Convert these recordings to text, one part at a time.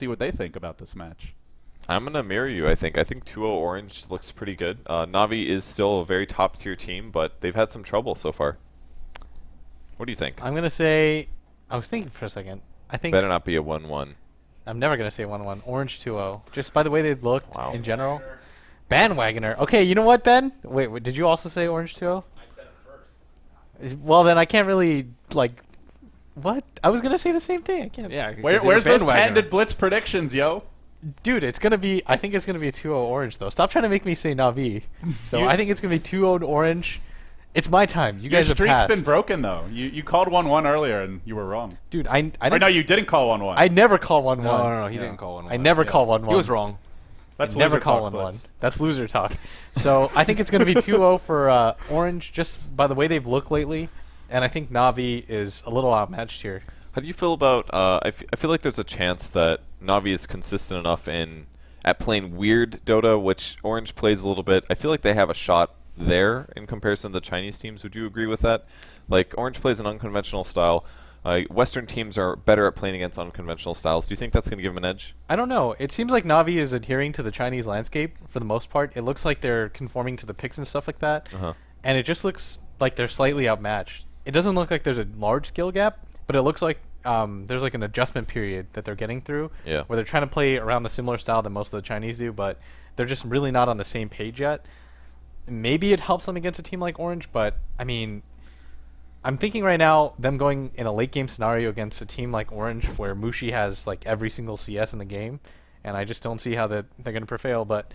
see what they think about this match. I'm going to mirror you, I think. I think 2-0 Orange looks pretty good. Navi is still a very top-tier team, but they've had some trouble so far. What do you think? I'm going to say... I was thinking for a second. I think... Better not be a 1-1. I'm never going to say 1-1. Orange 2-0. Just by the way they looked in general. Bandwagoner. Okay, you know what, Ben? Wait, did you also say Orange 2-0? I said it first. Well, then I can't really, like... What? I was going to say the same thing. I can't... Yeah. Where's those patented Blitz predictions, yo? Dude, it's going to be... I think it's going to be a 2-0 Orange, though. Stop trying to make me say Navi. So I think it's going to be 2-0 Orange. It's my time. You guys have passed. Your streak's been broken, though. You called 1-1 earlier, and you were wrong. Dude, I no, you didn't call 1-1. I never call 1-1. No, he didn't call 1-1. I never call 1-1. He was wrong. That's never loser call talk, 1-1. Blitz. That's loser talk. So I think it's going to be 2-0 for Orange, just by the way they've looked lately. And I think Navi is a little outmatched here. How do you feel about... I feel like there's a chance that Navi is consistent enough at playing weird Dota, which Orange plays a little bit. I feel like they have a shot there in comparison to the Chinese teams. Would you agree with that? Like, Orange plays an unconventional style. Western teams are better at playing against unconventional styles. Do you think that's going to give them an edge? I don't know. It seems like Navi is adhering to the Chinese landscape for the most part. It looks like they're conforming to the picks and stuff like that. And it just looks like they're slightly outmatched. It doesn't look like there's a large skill gap, but it looks like there's like an adjustment period that they're getting through where they're trying to play around the similar style that most of the Chinese do, but they're just really not on the same page yet. Maybe it helps them against a team like Orange, but I mean, I'm thinking right now them going in a late game scenario against a team like Orange where Mushi has like every single CS in the game, and I just don't see how they're going to prevail. But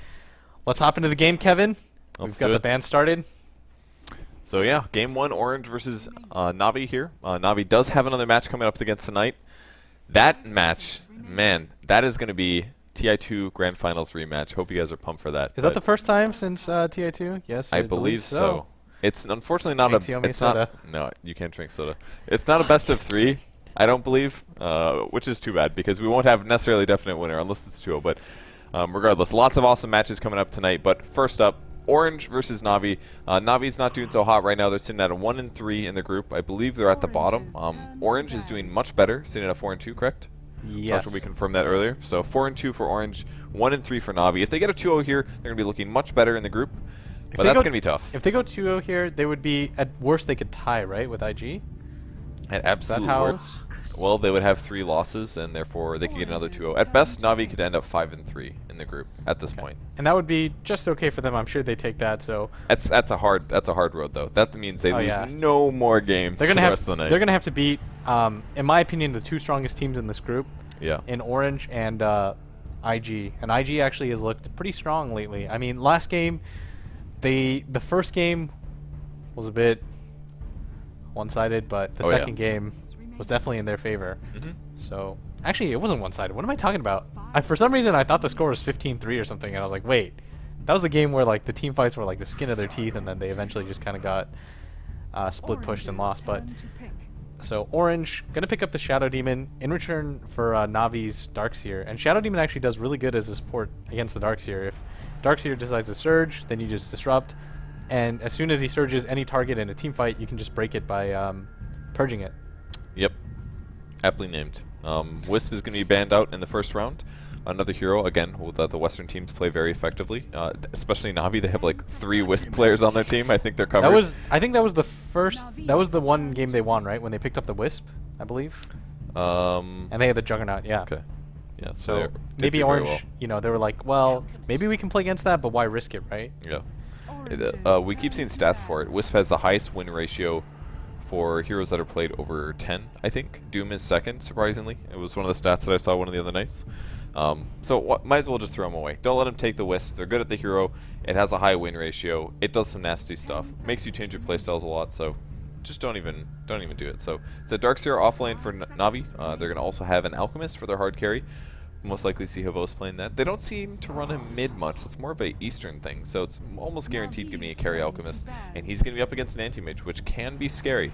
let's hop into the game, Kevin. We've got the band started. So yeah, game 1, Orange versus Navi here. Navi does have another match coming up against tonight. That match, man, that is going to be TI2 Grand Finals rematch. Hope you guys are pumped for that. Is that the first time since TI2? Yes, I believe so. It's unfortunately not it's soda. No, you can't drink soda. It's not a best of 3, I don't believe, which is too bad because we won't have necessarily a definite winner unless it's 2-0. But regardless, lots of awesome matches coming up tonight. But first up, Orange versus Navi. Navi's not doing so hot right now. They're sitting at a 1-3 in the group. I believe they're at the bottom. Orange is doing much better, sitting at a 4-2, correct? Yes. We confirmed that earlier. So 4-2 for Orange, 1-3 for Navi. If they get a 2-0 here, they're going to be looking much better in the group. But that's going to be tough. If they go 2-0 here, they would be, at worst, they could tie, right, with IG? At absolute worst. Well, they would have 3 losses, and therefore they could get another 2-0. At best, Navi could end up 5-3 in the group at this point. And that would be just okay for them. I'm sure they take that. So that's a hard road though. That means they lose no more games for the rest of the night. They're gonna have to beat, in my opinion, the 2 strongest teams in this group. Yeah. In Orange and IG, and IG actually has looked pretty strong lately. I mean, last game, the first game was a bit one-sided, but the second game was definitely in their favor. So actually, it wasn't one-sided. What am I talking about? For some reason, I thought the score was 15-3 or something, and I was like, wait, that was the game where like the team fights were like the skin of their teeth, and then they eventually just kind of got split pushed and lost. But so Orange gonna pick up the Shadow Demon in return for Navi's Darkseer, and Shadow Demon actually does really good as a support against the Darkseer. If Darkseer decides to surge, then you just disrupt, and as soon as he surges any target in a team fight, you can just break it by purging it. Yep, aptly named. Wisp is going to be banned out in the first round. Another hero, again, that the Western teams play very effectively, especially Navi. They have like 3 Wisp players on their team. I think they're covered. I think that was the first. That was the one game they won, right? When they picked up the Wisp, I believe. And they had the Juggernaut, yeah. Okay. Yeah. So maybe Orange, you know, they were like, well, maybe we can play against that, but why risk it, right? Yeah. We keep seeing stats for it. Wisp has the highest win ratio for heroes that are played over 10, I think. Doom is second, surprisingly. It was one of the stats that I saw one of the other nights. So might as well just throw them away. Don't let them take the Wisp. They're good at the hero. It has a high win ratio. It does some nasty stuff. Makes you change your playstyles a lot, so just don't even do it. So it's a Darkseer offlane for Navi. They're going to also have an Alchemist for their hard carry. Most likely see Havos playing that. They don't seem to run him mid much. It's more of a Eastern thing, so it's almost guaranteed giving me a carry Alchemist. And he's going to be up against an Anti-Mage, which can be scary.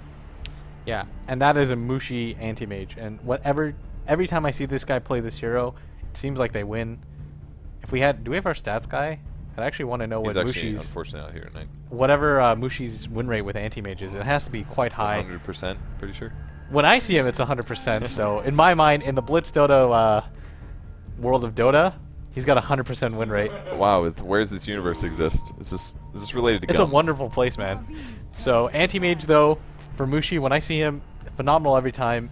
Yeah, and that is a Mushi Anti-Mage. And every time I see this guy play this hero, it seems like they win. Do we have our stats guy? I actually want to know what Mushi's... unfortunately not here tonight. Whatever Mushi's win rate with Anti-Mage is, it has to be quite high. 100%, pretty sure. When I see him, it's 100%. So in my mind, in the Blitz Dota world of Dota, he's got a 100% win rate. Wow, where does this universe exist? Is this related to It's gum? a wonderful place, man. So anti-mage though, for Mushi, when I see him, phenomenal every time.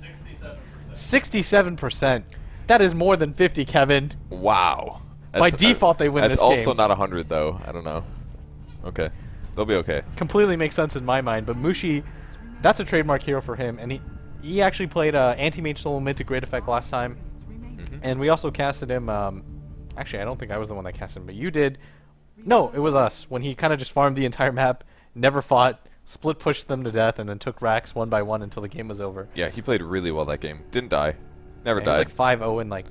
67%. That is more than 50, Kevin. Wow. By default, they win this That's game. also not 100 though. I don't know. Okay, they'll be okay. Completely makes sense in my mind, but Mushi, that's a trademark hero for him, and he actually played anti-mage solo mid to great effect last time, and we also casted him. Actually, I don't think I was the one that casted him, but you did. No, it was us when he kind of just farmed the entire map, never fought, split pushed them to death, and then took racks one by one until the game was over. Yeah, he played really well that game. Didn't die. Never And he was died. like 5-0 in like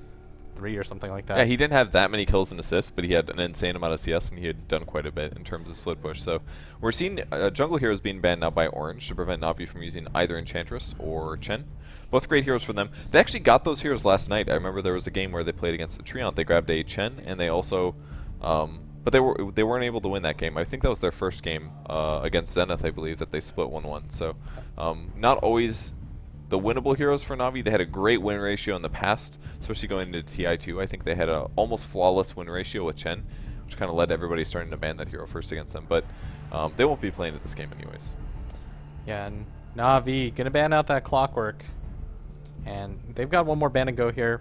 3 or something like that. Yeah, he didn't have that many kills and assists, but he had an insane amount of CS, and he had done quite a bit in terms of split push. So we're seeing jungle heroes being banned now by Orange to prevent Navi from using either Enchantress or Chen. Both great heroes for them. They actually got those heroes last night. I remember there was a game where they played against a Treant. They grabbed a Chen, and they also, but they weren't able to win that game. I think that was their first game against Zenith, I believe, that they split 1-1. So not always the winnable heroes for Navi. They had a great win ratio in the past, especially going into TI2. I think they had a almost flawless win ratio with Chen, which kind of led to everybody starting to ban that hero first against them. But they won't be playing at this game anyways. Yeah, and Navi gonna ban out that Clockwork, and they've got one more ban to go here.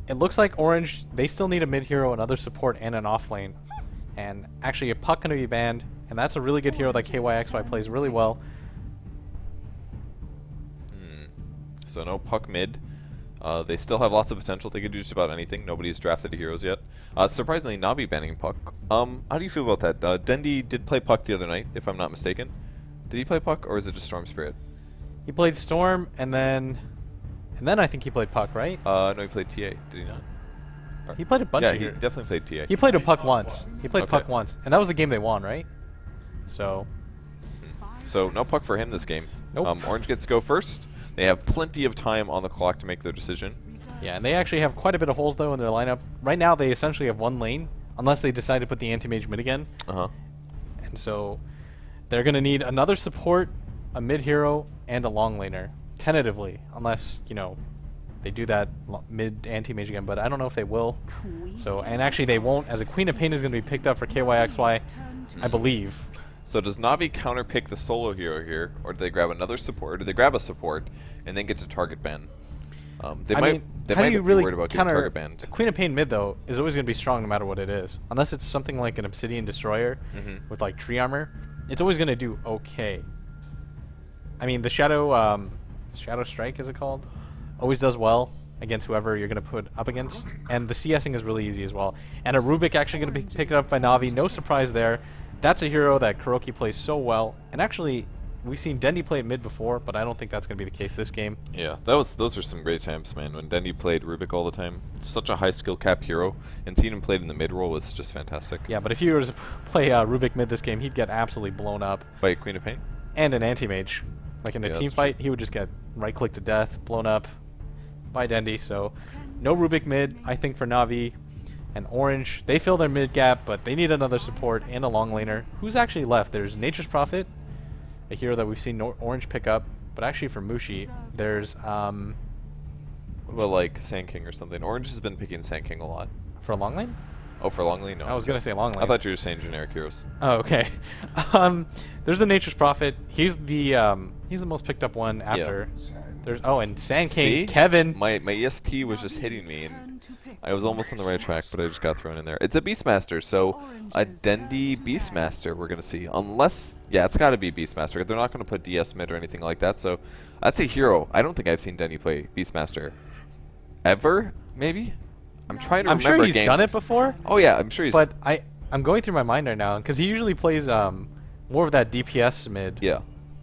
It looks like Orange, they still need a mid hero, another support, and an off lane. And actually a Puck gonna be banned, and that's a really good hero that KYXY plays really well. So no Puck mid. They still have lots of potential. They could do just about anything. Nobody's drafted the heroes yet. Surprisingly, Navi banning Puck. How do you feel about that? Dendi did play Puck the other night, if I'm not mistaken. Did he play Puck, or is it just Storm Spirit? He played Storm, and then I think he played Puck, right? No, he played TA. Did he not? Or He played a bunch yeah, of he heroes. definitely played TA. He played a Puck once. He played Okay. Puck once, and that was the game they won, right? So So no Puck for him this game. Nope. Orange gets to go first. They have plenty of time on the clock to make their decision. yeah, and they actually have quite a bit of holes though in their lineup. Right now, they essentially have one lane, unless they decide to put the anti-mage mid again. Uh-huh. And so they're going to need another support, a mid hero, and a long laner, tentatively, unless, you know, they do that mid anti-mage again, but I don't know if they will. So, and actually they won't, as a Queen of Pain is going to be picked up for KYXY, I believe. So does Navi counterpick the solo hero here, or do they grab another support, or do they grab a support and then get to target ban? They I might mean, they how might do you be really worried about getting counter target banned. a Queen of Pain mid though is always going to be strong no matter what it is, unless it's something like an Obsidian Destroyer with like tree armor. It's always going to do okay. I mean, the Shadow Strike, is it called? Always does well against whoever you're going to put up against, and the CSing is really easy as well. And a Rubik actually going to be picked up by Navi. No surprise there. That's a hero that Kuroki plays so well, and actually we've seen Dendi play at mid before, but I don't think that's going to be the case this game. Yeah, those are some great times, man. When Dendi played Rubik all the time, such a high skill cap hero, and seeing him played in the mid role was just fantastic. Yeah, but if he were to play Rubik mid this game, he'd get absolutely blown up. By Queen of Pain. And an anti-mage. Like in a Yeah, team that's fight, he would just get right-clicked to death, blown up by Dendi. So no Rubik mid, I think, for Navi. And Orange, they fill their mid gap, but they need another support and a long laner. Who's actually left? There's Nature's Prophet, a hero that we've seen Orange pick up. But actually for Mushi, there's, What about like Sand King or something? Orange has been picking Sand King a lot. for a long lane? Oh, for Longley? No. I was going to say long lane. I thought you were saying generic heroes. Oh, okay. There's the Nature's Prophet. He's the most picked up one after. There's and Sand King, See? Kevin. My ESP was just hitting me, and I was almost on the right track, but I just got thrown in there. It's a Beastmaster, so a Dendi Beastmaster we're gonna see. Unless, yeah, it's got to be Beastmaster. They're not gonna put DS mid or anything like that. So that's a hero. I don't think I've seen Dendi play Beastmaster ever. Maybe. I'm trying to I'm remember sure he's games. done it before. Oh yeah, I'm sure he's. But I'm going through my mind right now because he usually plays more of that DPS mid. yeah.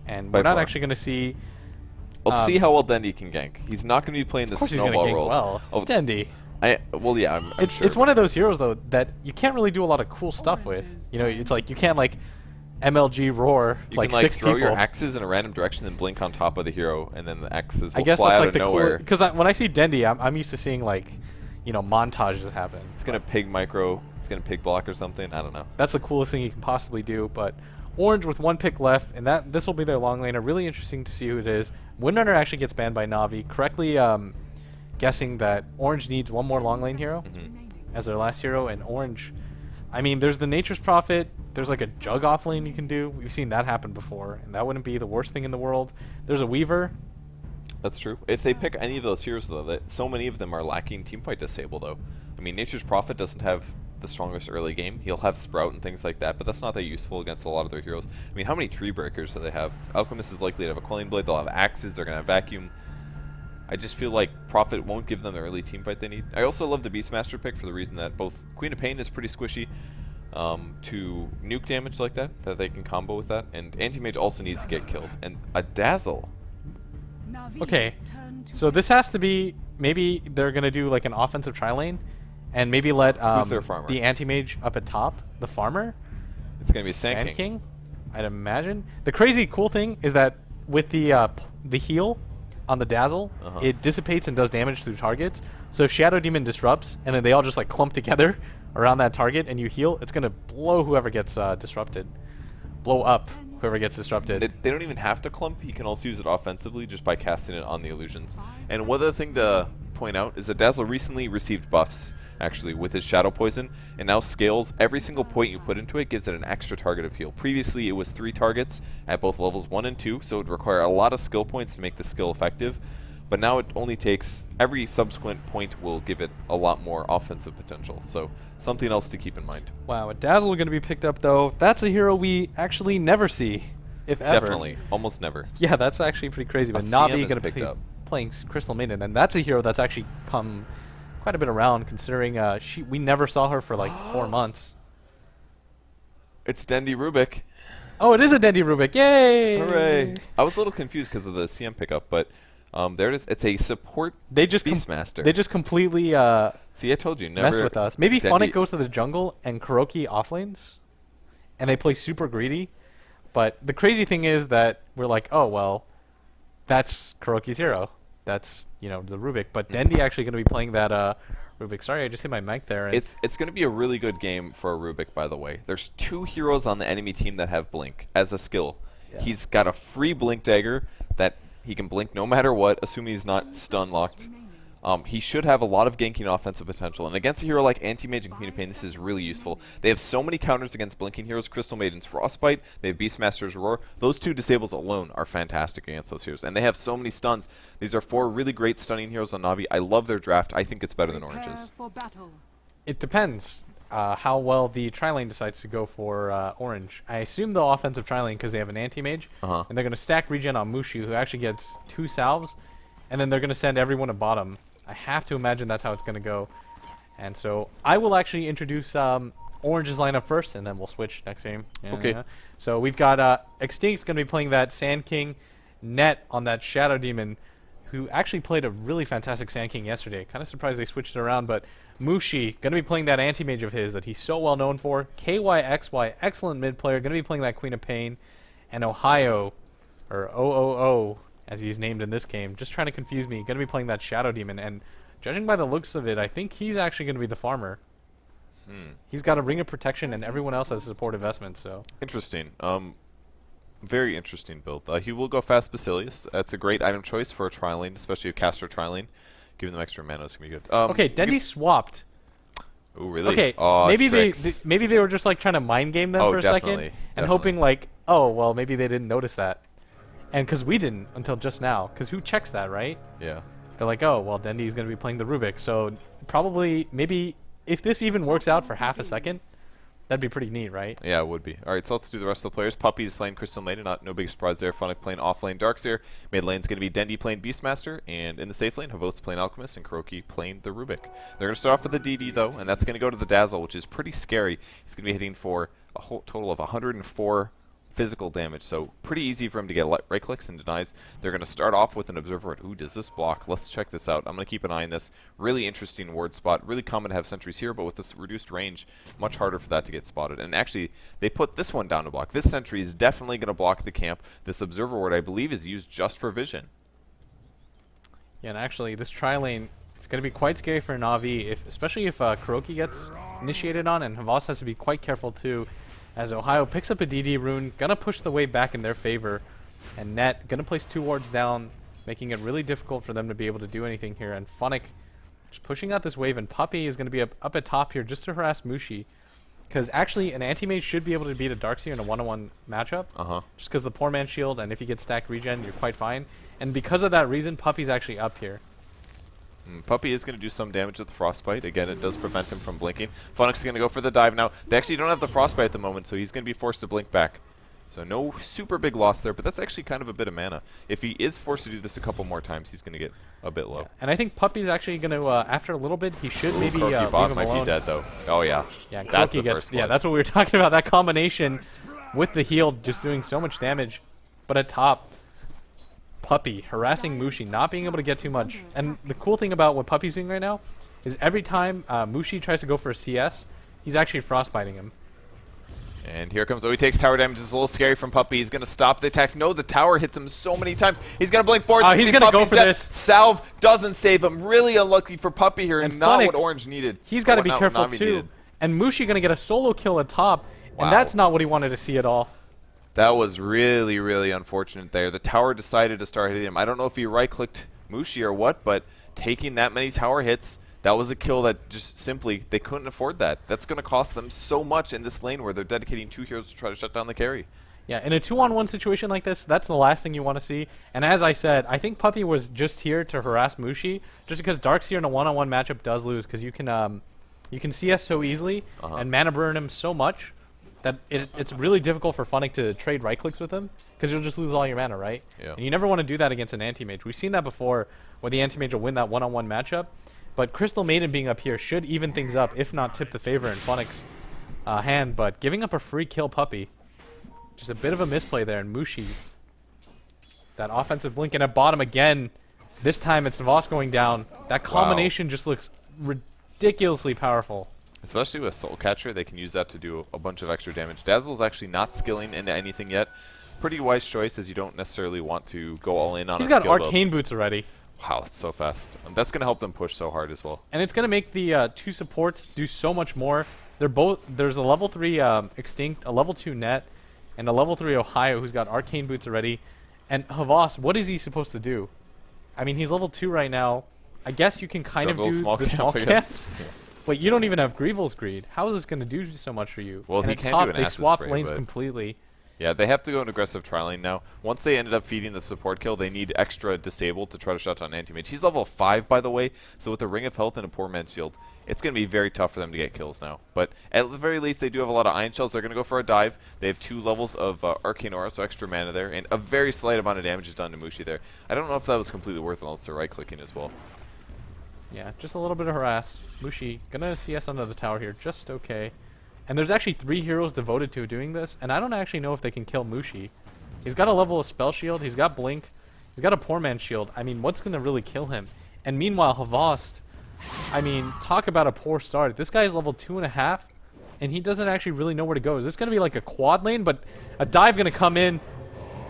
And by we're not far. actually going to see. Let's see how well Dendi can gank. He's not going to be playing the Of course, he's going to snowball gank roles. well. Oh, It's Dendi. well, yeah, I'm It's sure. it's one of those heroes though that you can't really do a lot of cool stuff with. You know, it's like you can't like MLG roar You like can like 6 throw people. your axes in a random direction and blink on top of the hero, and then the axes will I guess fly that's out like of the cool nowhere. because when I see Dendi, I'm used to seeing like, you know, montages happen. It's gonna pig micro. It's gonna pig block or something. I don't know. That's the coolest thing you can possibly do. But Orange with 1 pick left, and this will be their long laner. Really interesting to see who it is. Windrunner actually gets banned by Navi. Correctly guessing that Orange needs one more long lane hero as their last hero, and Orange, I mean, there's the Nature's Prophet, there's like a Jug off lane you can do. We've seen that happen before, and that wouldn't be the worst thing in the world. There's a Weaver. That's true. If they pick any of those heroes, though, so many of them are lacking teamfight disable, though. I mean, Nature's Prophet doesn't have the strongest early game. He'll have Sprout and things like that, but that's not that useful against a lot of their heroes. I mean, how many tree breakers do they have? Alchemist is likely to have a Quelling Blade. They'll have axes. They're going to have Vacuum. I just feel like Prophet won't give them the early teamfight they need. I also love the Beastmaster pick for the reason that both Queen of Pain is pretty squishy to nuke damage like that they can combo with that, and Anti-Mage also needs to get killed. And a Dazzle. Okay, so this has to be, maybe they're going to do like an offensive tri-lane, and maybe let Who's their farmer? the Anti-Mage up at top, the farmer. It's going to be Sand King. I'd imagine. The crazy cool thing is that with the heal on the Dazzle, it dissipates and does damage through targets. So if Shadow Demon disrupts, and then they all just like clump together around that target, and you heal, it's going to blow whoever gets disrupted. Blow up whoever gets disrupted. They don't even have to clump. He can also use it offensively just by casting it on the illusions. And one other thing to point out is that Dazzle recently received buffs, actually, with his Shadow Poison, and now scales. Every single point you put into it gives it an extra target of heal. Previously, it was 3 targets at both levels 1 and 2, so it would require a lot of skill points to make the skill effective. But now it only takes, every subsequent point will give it a lot more offensive potential. So something else to keep in mind. Wow, a Dazzle going to be picked up though. That's a hero we actually never see, if ever. Definitely, almost never. Yeah, that's actually pretty crazy. But Navi going to be playing Crystal Maiden, and that's a hero that's actually come quite a bit around, considering we never saw her for like 4 months. It's Dendi Rubik. Oh, it is a Dendi Rubik! Yay! Hooray! I was a little confused because of the CM pickup, but there it is. It's a support Beastmaster. They just completely see, I told you, never mess with us. Maybe Dendi. Funnick goes to the jungle and Kuroki offlanes, and they play super greedy. But the crazy thing is that we're like, oh well, that's Kuroki's hero. That's, you know, the Rubik. But Dendi actually going to be playing that Rubik. Sorry, I just hit my mic there. And it's going to be a really good game for a Rubik, by the way. There's 2 heroes on the enemy team that have Blink as a skill. Yeah. He's got a free Blink Dagger that he can blink no matter what, assuming he's not stun locked. He should have a lot of ganking offensive potential, and against a hero like Anti-Mage and Queen of Pain, this is really useful. They have so many counters against blinking heroes. Crystal Maiden's Frostbite, they have Beastmaster's Roar. Those 2 disables alone are fantastic against those heroes, and they have so many stuns. These are 4 really great stunning heroes on Navi. I love their draft. I think it's better than Orange's. it depends how well the tri-lane decides to go for Orange. I assume they'll offensive tri-lane because they have an Anti-Mage, and they're going to stack regen on Mushu, who actually gets 2 salves, and then they're going to send everyone to bottom. I have to imagine that's how it's going to go. And so I will actually introduce Orange's lineup first, and then we'll switch next game. Yeah, okay. Yeah. So we've got Extinct's going to be playing that Sand King, Net on that Shadow Demon, who actually played a really fantastic Sand King yesterday. Kind of surprised they switched it around, but Mushi going to be playing that Anti-Mage of his that he's so well known for. KYXY, excellent mid player, going to be playing that Queen of Pain. And Ohio, or OOO, as he's named in this game, just trying to confuse me, going to be playing that Shadow Demon, and judging by the looks of it, I think he's actually going to be the farmer. He's got a Ring of Protection, and everyone else has support investments, so... Interesting. Very interesting build. He will go fast Basilius. That's a great item choice for a tri-lane, especially a caster tri-lane. Giving them extra mana is going to be good. Okay, Dendi swapped. Oh, really? Okay, maybe they were just like trying to mind game them for a second, and hoping like, oh, well, maybe they didn't notice that. And because we didn't until just now, because who checks that, right? Yeah. They're like, oh, well, Dendi's going to be playing the Rubik, so probably, maybe, if this even works out for half a second, that'd be pretty neat, right? Yeah, it would be. All right, so let's do the rest of the players. Puppy's playing Crystal Maiden, no big surprise there. Funnick playing off-lane Darkseer. Mid lane's going to be Dendi playing Beastmaster, and in the safe lane, Havot's playing Alchemist, and Kuroki playing the Rubik. They're going to start off with the DD, though, and that's going to go to the Dazzle, which is pretty scary. He's going to be hitting for a whole total of 104 physical damage, so pretty easy for him to get right clicks and denies. They're going to start off with an Observer. Ooh, does this block? Let's check this out. I'm going to keep an eye on this. Really interesting ward spot. Really common to have sentries here, but with this reduced range, much harder for that to get spotted. And actually, they put this one down to block. This sentry is definitely going to block the camp. This Observer ward, I believe, is used just for vision. Yeah, and actually, this tri-lane, it's going to be quite scary for Navi, especially if Kuroki gets initiated on, and Havas has to be quite careful too. As Ohio picks up a DD rune, gonna push the wave back in their favor, and Net gonna place 2 wards down. making it really difficult for them to be able to do anything here. And Funnick just pushing out this wave, and Puppey is going to be up at top here just to harass Mushi. Because actually, an anti-mage should be able to beat a Darkseer in a 1-on-1 matchup. Just because the poor man's shield, and if you get stacked regen, you're quite fine. And because of that reason, Puppey's actually up here. Puppey is going to do some damage with the Frostbite. Again, it does prevent him from blinking. Funnick's going to go for the dive now. They actually don't have the Frostbite at the moment, so he's going to be forced to blink back. So no super big loss there, but that's actually kind of a bit of mana. If he is forced to do this a couple more times, he's going to get a bit low. Yeah. And I think Puppey's actually going to, after a little bit, he should maybe leave him bot might alone. be dead, though. Oh, yeah. Yeah, that's the gets, first yeah, blood. that's what we were talking about. That combination with the heal just doing so much damage. But at top, Puppey harassing Mushi, not being able to get too much. And the cool thing about what Puppey's doing right now is every time Mushi tries to go for a CS, he's actually frostbiting him. And here comes, he takes tower damage. It's a little scary from Puppey. He's going to stop the attacks. No, the tower hits him so many times. He's going to blink forward. He's going to go for this. Salve doesn't save him. Really unlucky for Puppey here, and not Funnick, what Orange needed. He's got to be not careful Navi too. needed. And Mushi going to get a solo kill at top, Wow. and that's not what he wanted to see at all. That was really, really unfortunate there. The tower decided to start hitting him. I don't know if he right-clicked Mushi or what, but taking that many tower hits, that was a kill that just simply, they couldn't afford that. That's going to cost them so much in this lane where they're dedicating 2 heroes to try to shut down the carry. Yeah, in a 2-on-1 situation like this, that's the last thing you want to see. And as I said, I think Puppey was just here to harass Mushi, just because Darkseer in a 1-on-1 matchup does lose, because you can CS so easily and mana burn him so much that it's really difficult for Funnick to trade right clicks with him, because you'll just lose all your mana, right? Yeah. And you never want to do that against an anti-mage. We've seen that before, where the anti-mage will win that 1-on-1 matchup. But Crystal Maiden being up here should even things up, if not tip the favor in Funnick's hand. But giving up a free kill Puppey, just a bit of a misplay there. And Mushi, that offensive blink, and at bottom again. This time it's Voss going down. That combination just looks ridiculously powerful. Especially with Soul Catcher, they can use that to do a bunch of extra damage. Dazzle's actually not skilling into anything yet. Pretty wise choice, as you don't necessarily want to go all in on He's a got skill arcane boots already. Wow, that's so fast. That's going to help them push so hard as well. And it's going to make the 2 supports do so much more. They're both, there's a level 3 Extinct, a level 2 Net, and a level 3 Ohio who's got arcane boots already. And Havas, what is he supposed to do? I mean, he's level 2 right now. I guess you can kind Jungle, of do small the camp, small I guess. camps. But you don't even have Greevil's Greed. How is this going to do so much for you? Well, and he at can top, do an they acid swap spray, lanes but- completely. Yeah, they have to go an aggressive trialing now. Once they ended up feeding the support kill, they need extra disable to try to shut down anti-mage. He's level 5, by the way, so with a Ring of Health and a Poor Man's Shield, it's going to be very tough for them to get kills now. But at the very least, they do have a lot of Iron Shells. They're going to go for a dive. They have 2 levels of Arcane Aura, so extra mana there, and a very slight amount of damage is done to Mushi there. I don't know if that was completely worth it unless they're right-clicking as well. Yeah, just a little bit of harass. Mushi gonna CS under the tower here, just okay. And there's actually 3 heroes devoted to doing this, and I don't actually know if they can kill Mushi. He's got a level of Spell Shield, he's got Blink, he's got a Poor Man's Shield. I mean, what's gonna really kill him? And meanwhile, Havast, I mean, talk about a poor start. This guy is level 2.5, and he doesn't actually really know where to go. Is this gonna be like a quad lane? But a dive gonna come in,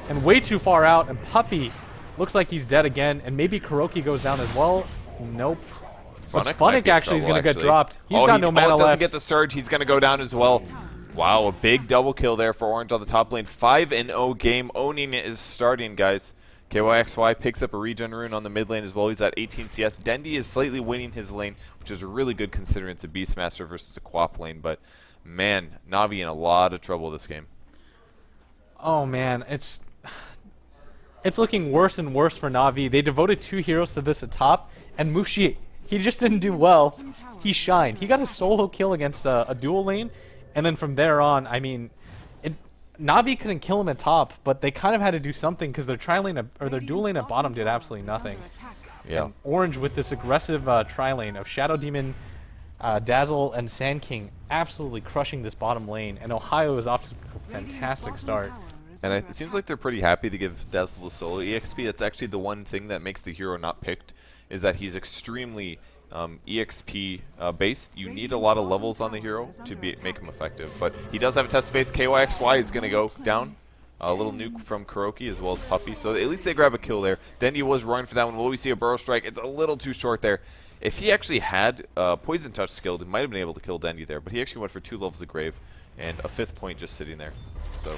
and way too far out, and Puppey looks like he's dead again, and maybe Kuroki goes down as well. Nope. But Funnick actually is going to get dropped. He's got no mana doesn't left. get the surge. He's going to go down as well. Wow, a big double kill there for Orange on the top lane. 5-0 game. Owning it is starting, guys. KYXY picks up a regen rune on the mid lane as well. He's at 18 CS. Dendi is slightly winning his lane, which is really good considering it's a Beastmaster versus a Quap lane. But, man, Navi in a lot of trouble this game. Oh, man. It's looking worse and worse for Navi. They devoted 2 heroes to this at top, and Mushi, he just didn't do well. He shined. He got a solo kill against a dual lane, and then from there on, I mean, Navi couldn't kill him at top, but they kind of had to do something because their their dual lane at bottom did absolutely nothing. Yeah. And Orange with this aggressive tri-lane of Shadow Demon, Dazzle, and Sand King absolutely crushing this bottom lane, and Ohio is off to a fantastic start. And it seems like they're pretty happy to give Dazzle the solo EXP. That's actually the one thing that makes the hero not picked, is that he's extremely EXP based. You need a lot of levels on the hero to make him effective. But he does have a test of faith. KYXY is going to go down. A little nuke from Kuroki as well as Puppey. So at least they grab a kill there. Dendi was roaring for that one. Will we see a Burrow Strike? It's a little too short there. If he actually had Poison Touch skilled, he might have been able to kill Dendi there. But he actually went for 2 levels of Grave and a 5th point just sitting there. So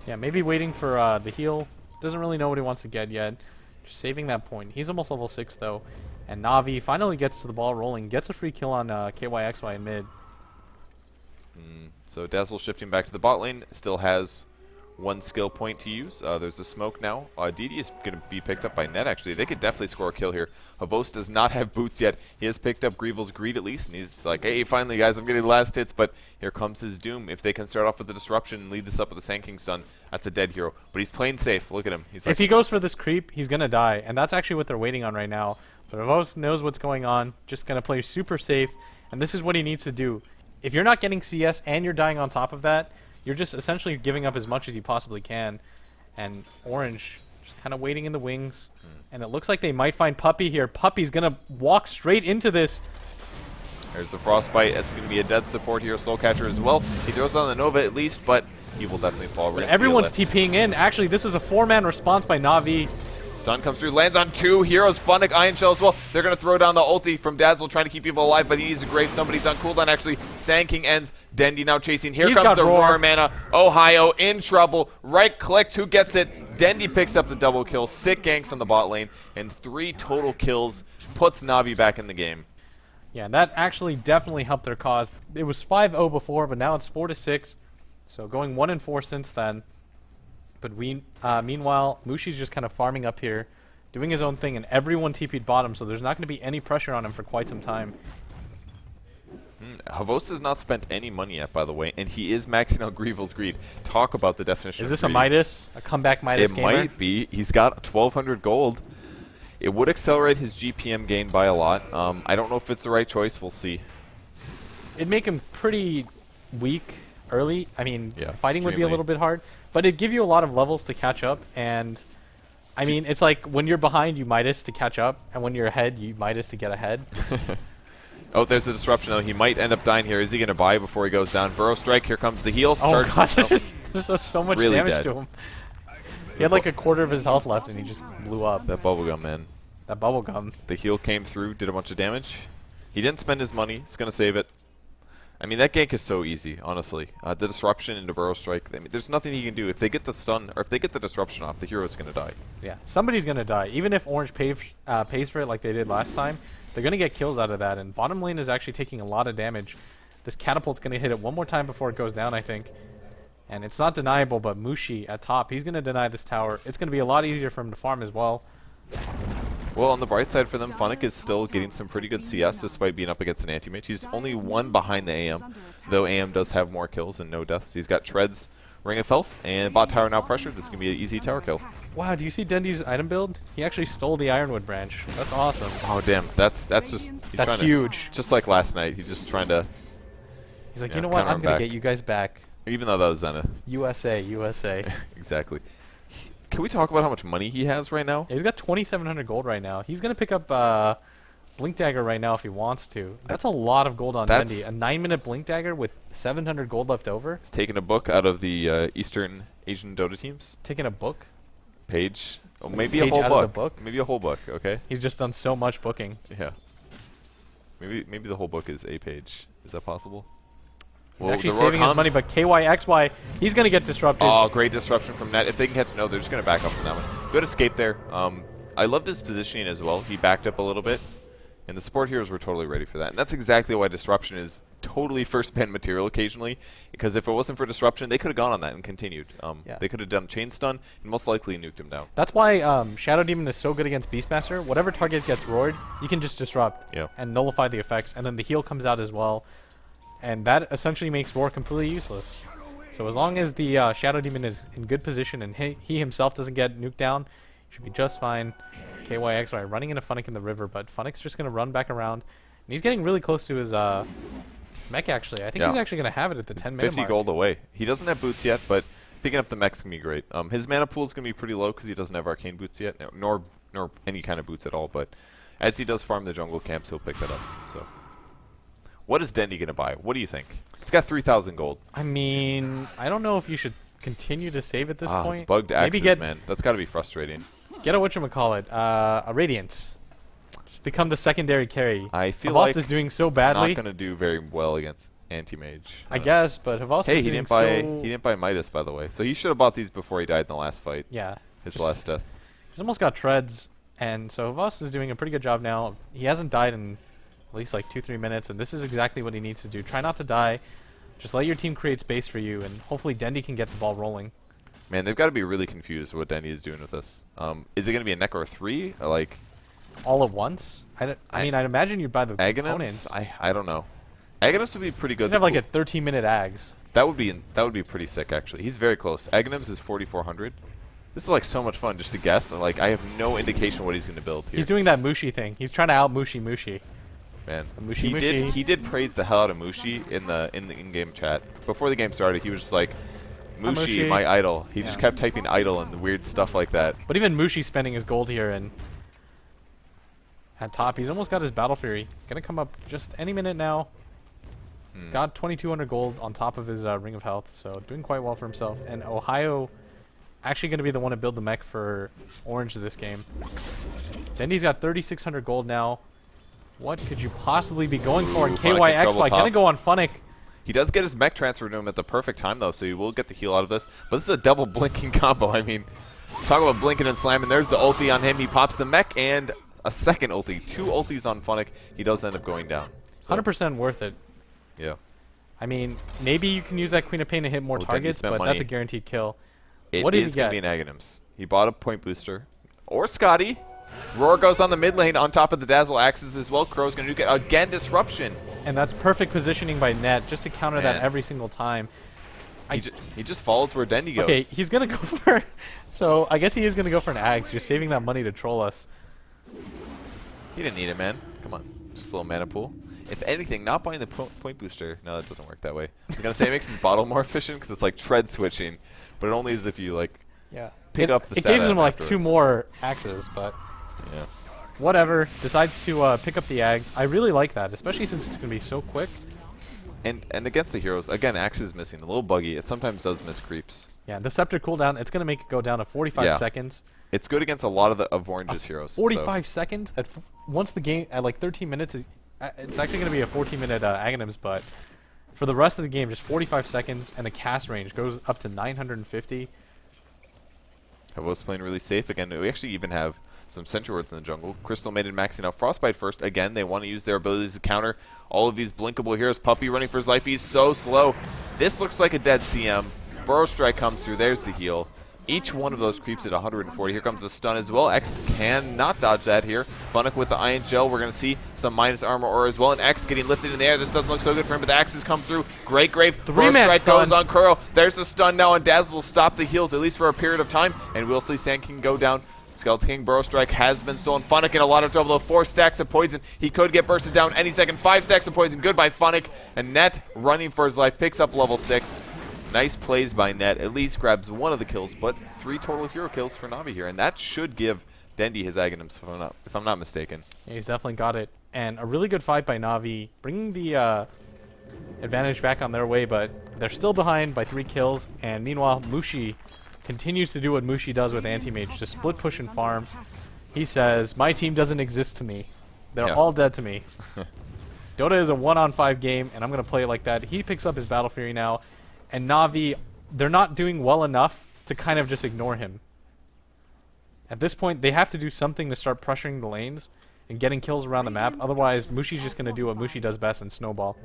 yeah, maybe waiting for the heal. Doesn't really know what he wants to get yet. Just saving that point. He's almost level 6 though. And Navi finally gets to the ball rolling, gets a free kill on KYXY in mid. So Dazzle shifting back to the bot lane, still has 1 skill point to use. There's the smoke now. DD is going to be picked up by Net, actually. They could definitely score a kill here. Havos does not have boots yet. He has picked up Greevil's Greed at least, and he's like, hey, finally, guys, I'm getting the last hits, but here comes his doom. If they can start off with the disruption and lead this up with the Sand King stun, that's a dead hero. But he's playing safe. Look at him. He's like, if he goes for this creep, he's going to die, and that's actually what they're waiting on right now. But Havos knows what's going on, just going to play super safe, and this is what he needs to do. If you're not getting CS and you're dying on top of that, you're just essentially giving up as much as you possibly can. And Orange just kind of waiting in the wings. And it looks like they might find Puppy here. Puppy's going to walk straight into this. There's the Frostbite. That's going to be a dead support here. Soulcatcher as well. He throws on the Nova at least, but he will definitely fall. But everyone's TPing in. Actually, this is a 4-man response by Navi. Stun comes through, lands on 2 heroes. Funnick, Iron Shell as well. They're going to throw down the ulti from Dazzle, trying to keep people alive, but he needs a grave. Somebody's on cooldown, actually. Sand King ends. Dendy now chasing. Here comes the Roar mana. Ohio in trouble. Right-clicked. Who gets it? Dendy picks up the double kill. Sick ganks on the bot lane. And 3 total kills. Puts Navi back in the game. Yeah, and that actually definitely helped their cause. It was 5-0 before, but now it's 4-6. So going 1-4 since then. But meanwhile, Mushi's just kind of farming up here, doing his own thing, and everyone TP'd bottom, so there's not going to be any pressure on him for quite some time. Havos has not spent any money yet, by the way, and he is maxing out Greevil's Greed. Talk about the definition Is of this a greed. Midas? A comeback Midas gamer? It might be. He's got 1,200 gold. It would accelerate his GPM gain by a lot. I don't know if it's the right choice. We'll see. It'd make him pretty weak early. I mean, Yeah, fighting would be a little bit hard, but it'd give you a lot of levels to catch up, and I mean, it's like when you're behind, you Midas to catch up, and when you're ahead, you Midas to get ahead. Oh, there's a disruption, though. He might end up dying here. Is he going to buy before he goes down? Burrow Strike. Here comes the heal. Oh, God. This does so much Really damage dead. to him. He had like a quarter of his health left, and he just blew up. That bubblegum, man. That bubblegum. The heal came through, did a bunch of damage. He didn't spend his money. He's going to save it. I mean, that gank is so easy, honestly. The disruption into Burrow Strike, I mean, there's nothing he can do. If they get the stun, or if they get the disruption off, the hero's going to die. Yeah, somebody's going to die. Even if Orange pays for it like they did last time, they're going to get kills out of that, and bottom lane is actually taking a lot of damage. This catapult's going to hit it one more time before it goes down, I think. And it's not deniable, but Mushi at top, he's going to deny this tower. It's going to be a lot easier for him to farm as well. Well, on the bright side for them, Funnick is still getting some pretty good CS despite being up against an anti-mage. He's only 1 behind the AM, though AM does have more kills and no deaths. He's got Treads, Ring of Health, and bot tower now pressured. This is going to be an easy tower kill. Wow, do you see Dendy's item build? He actually stole the Ironwood branch. That's awesome. Oh, damn. That's just... That's huge. Just like last night. He's just trying to... He's like, Yeah, you know what? counter I'm going back. to get you guys back. Even though that was Zenith. USA, USA. Exactly. Can we talk about how much money he has right now? Yeah, he's got 2,700 gold right now. He's going to pick up Blink Dagger right now if he wants to. That's a lot of gold on Dendy. A 9-minute Blink Dagger with 700 gold left over. He's taking a book out of the Eastern Asian Dota teams. Taking a book. Page. Oh, maybe Page a whole out book. of the book? Maybe a whole book, okay? He's just done so much booking. Yeah. Maybe the whole book is a page. Is that possible? He's Whoa, actually the roar saving his comes. money, but KYXY, he's going to get disrupted. Oh, great disruption from Net. If they can catch it, no, they're just going to back up from that one. Good escape there. I loved his positioning as well. He backed up a little bit, and the support heroes were totally ready for that. And that's exactly why disruption is totally first pen material occasionally, because if it wasn't for disruption, they could have gone on that and continued. Yeah. They could have done chain stun and most likely nuked him down. That's why Shadow Demon is so good against Beastmaster. Whatever target gets roared, you can just disrupt and nullify the effects, and then the heal comes out as well. And that essentially makes Roar completely useless. So as long as the Shadow Demon is in good position and he himself doesn't get nuked down, he should be just fine. KYXY running into Funnick in the river, but Funnick's just going to run back around. And he's getting really close to his mech, actually. I think he's actually going to have it at the 10-minute 50 mark. gold away. He doesn't have boots yet, but picking up the mech's going to be great. His mana pool is going to be pretty low because he doesn't have arcane boots yet, nor any kind of boots at all. But as he does farm the jungle camps, he'll pick that up. So, what is Dendy going to buy? What do you think? It's got 3,000 gold. I mean, I don't know if you should continue to save at this point. It's bugged axes, man. That's got to be frustrating. Get a whatchamacallit, a Radiance. Just become the secondary carry. I feel Havast like is doing so it's badly. not going to do very well against anti-mage. I guess, but Havast Hey, is he doing didn't buy Midas, by the way. So he should have bought these before he died in the last fight. Yeah. His last death. He's almost got treads. And so Voss is doing a pretty good job now. He hasn't died in at least like 2-3 minutes, and this is exactly what he needs to do. Try not to die. Just let your team create space for you, and hopefully Dendi can get the ball rolling. Man, they've got to be really confused what Dendi is doing with this. Is it going to be a Necro 3? Or like all at once? I mean, I'd imagine you'd buy the components. I don't know. Aghanims would be pretty good. You'd have like a 13-minute Ags. That would be pretty sick, actually. He's very close. Aghanims is 4,400. This is like so much fun just to guess. Like, I have no indication what he's going to build here. He's doing that Mushi thing. He's trying to out Mushi. Man, Mushi. he did praise the hell out of Mushi in the in-game chat before the game started. He was just like, Mushi, my idol. He just kept typing idol and weird stuff like that. But even Mushi spending his gold here, and at top, he's almost got his Battle Fury. Gonna come up just any minute now. He's got 2,200 gold on top of his Ring of Health, so doing quite well for himself. And Ohio actually going to be the one to build the mech for Orange this game. Dendi's got 3,600 gold now. What could you possibly be going for? And KYXY going to go on Funnick. He does get his mech transferred to him at the perfect time, though, so he will get the heal out of this. But this is a double blinking combo. I mean, talk about blinking and slamming. There's the ulti on him. He pops the mech and a second ulti. 2 ultis on Funnick. He does end up going down. So. 100% worth it. Yeah. I mean, maybe you can use that Queen of Pain to hit more targets, but that's a guaranteed kill. What did he get? It is going to be an Aghanims. He bought a point booster. Or Scotty. Roar goes on the mid lane on top of the Dazzle Axes as well. Crow's going to get, again, Disruption. And that's perfect positioning by Net just to counter that every single time. He just follows where Dendi goes. Okay, he's going to go for... So, I guess he is going to go for an Ags, just saving that money to troll us. He didn't need it, man. Come on. Just a little mana pool. If anything, not buying the point booster. No, that doesn't work that way. I'm going to say it makes his bottle more efficient because it's like tread switching. But it only is if you, like, pick up the It gives him, like, 2 more axes, but... Yeah. Whatever. Decides to pick up the Ags. I really like that, especially since it's going to be so quick. And against the heroes, again, Axe is missing. A little buggy. It sometimes does miss creeps. Yeah, the Scepter cooldown, it's going to make it go down to 45 seconds. It's good against a lot of Orange's heroes. 45 seconds? Once the game, at like 13 minutes, it's actually going to be a 14-minute Aghanims, but for the rest of the game, just 45 seconds, and the cast range goes up to 950. Kawa's playing really safe. Again, we actually even have some Sentry Wards in the jungle. Crystal Maiden maxing out Frostbite first. Again, they want to use their abilities to counter all of these blinkable heroes. Puppey running for his life. He's so slow. This looks like a dead CM. Burrow Strike comes through. There's the heal. Each one of those creeps at 140. Here comes the stun as well. X cannot dodge that here. Funnick with the Iron Gel. We're going to see some minus armor aura as well. And X getting lifted in the air. This doesn't look so good for him, but the axes come through. Great Grave. Burrow Strike goes on Kuro. There's the stun now, and Dazzle will stop the heals, at least for a period of time. And we'll see Sand King go down. Skeleton King, Burrow Strike has been stolen. Funnick in a lot of trouble, though. 4 stacks of poison. He could get bursted down any second. 5 stacks of poison. Goodbye, Funnick. And Net, running for his life, picks up level 6. Nice plays by Net. At least grabs 1 of the kills, but 3 total hero kills for Navi here. And that should give Dendi his Aghanims, if I'm not mistaken. Yeah, he's definitely got it. And a really good fight by Navi, bringing the advantage back on their way, but they're still behind by 3 kills. And meanwhile, Mushi continues to do what Mushi does with Anti-Mage, just split push and farm. He says, my team doesn't exist to me. They're all dead to me. Dota is a 1-on-5 game, and I'm going to play it like that. He picks up his Battle Fury now, and Navi, they're not doing well enough to kind of just ignore him. At this point, they have to do something to start pressuring the lanes and getting kills around the map. Otherwise, Mushi's just going to do what Mushi does best and snowball.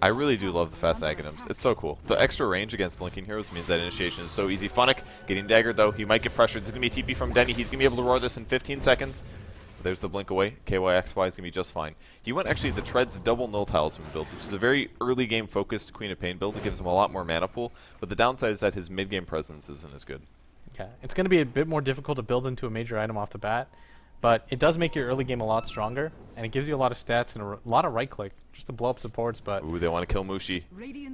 I really do love the fast Aghanims. It's so cool. The extra range against blinking heroes means that initiation is so easy. Funnick getting daggered, though. He might get pressured. There's going to be a TP from Dendi. He's going to be able to roar this in 15 seconds. There's the blink away. KYXY is going to be just fine. He went actually the Tread's double null talisman build, which is a very early game focused Queen of Pain build. It gives him a lot more mana pool, but the downside is that his mid game presence isn't as good. Yeah, it's going to be a bit more difficult to build into a major item off the bat, but it does make your early game a lot stronger, and it gives you a lot of stats and a lot of right click just to blow up supports. But ooh, they want to kill Mushi.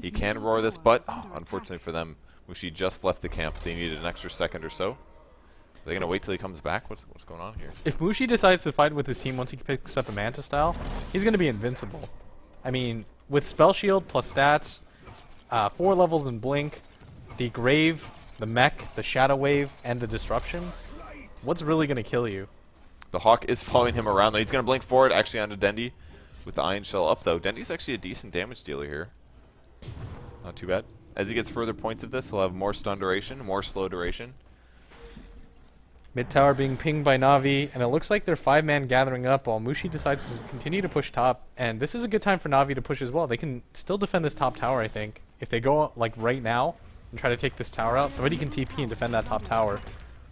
He can roar this, but unfortunately for them, Mushi just left the camp. They needed an extra second or so. Are they going to wait till he comes back? What's going on here? If Mushi decides to fight with his team once he picks up a Manta style, he's going to be invincible. I mean, with Spell Shield plus stats, 4 levels in Blink, the Grave, the Mech, the Shadow Wave, and the Disruption, what's really going to kill you? The Hawk is following him around, though. He's going to blink forward, actually, onto Dendi with the Iron Shell up, though. Dendi's actually a decent damage dealer here. Not too bad. As he gets further points of this, he'll have more stun duration, more slow duration. Mid tower being pinged by Navi, and it looks like they're 5-man gathering up while Mushi decides to continue to push top. And this is a good time for Navi to push as well. They can still defend this top tower, I think. If they go like right now and try to take this tower out, somebody can TP and defend that top tower.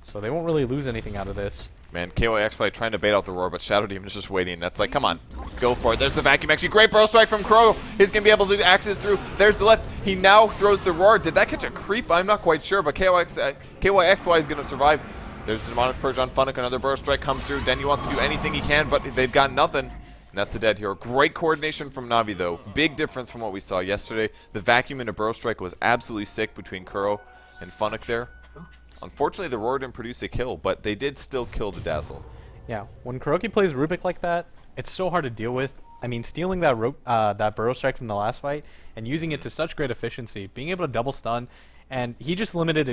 So they won't really lose anything out of this. Man, KYX trying to bait out the roar, but Shadow Demon is just waiting. That's like, come on, go for it. There's the vacuum. Actually, great burrow strike from Crow. He's going to be able to access through. There's the left. He now throws the roar. Did that catch a creep? I'm not quite sure, but KYXY is going to survive. There's the demonic Purge on Funnick. Another burrow strike comes through. Denny wants to do anything he can, but they've got nothing. And that's a dead hero. Great coordination from Navi, though. Big difference from what we saw yesterday. The vacuum and a burrow strike was absolutely sick between Kuro and Funnick there. Unfortunately, the roar didn't produce a kill, but they did still kill the Dazzle. Yeah, when Kuroki plays Rubik like that, it's so hard to deal with. I mean, stealing that that burrow strike from the last fight and using it to such great efficiency, being able to double stun, and he just limited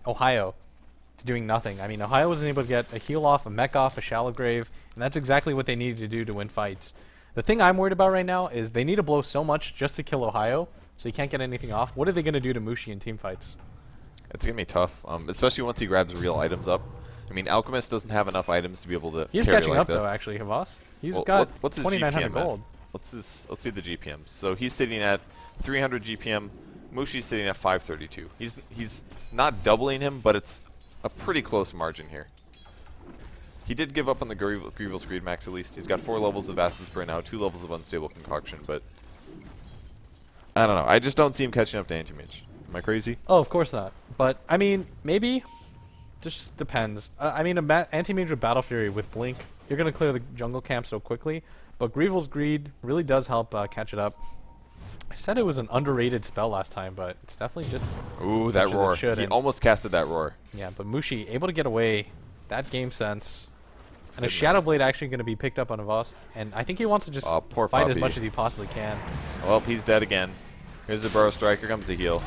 Ohio to doing nothing. I mean, Ohio wasn't able to get a heal off, a mech off, a shallow grave, and that's exactly what they needed to do to win fights. The thing I'm worried about right now is they need to blow so much just to kill Ohio, so he can't get anything off. What are they going to do to Mushi in team fights? It's going to be tough, especially once he grabs real items up. I mean, Alchemist doesn't have enough items to be able to He's carry catching like up, this. though, actually, Havas. He's got what's his 2,900 GPM gold. Let's see the GPMs. So he's sitting at 300 GPM. Mushi's sitting at 532. He's not doubling him, but it's a pretty close margin here. He did give up on the Grievous Greed Max at least. He's got 4 levels of Acid Spray now, 2 levels of Unstable Concoction, but I don't know. I just don't see him catching up to Anti-Mage. Am I crazy? Oh, of course not. But, I mean, maybe. Just depends. I mean, Anti-Mage with Battle Fury with Blink, you're going to clear the jungle camp so quickly. But Grievous Greed really does help catch it up. I said it was an underrated spell last time, but it's definitely just... Ooh, that roar. He almost casted that roar. Yeah, but Mushi able to get away. That game sense. And a Shadow Blade actually going to be picked up on Avast. And I think he wants to just fight as much as he possibly can. Well, he's dead again. Here's the Burrow Strike. Here comes the heal.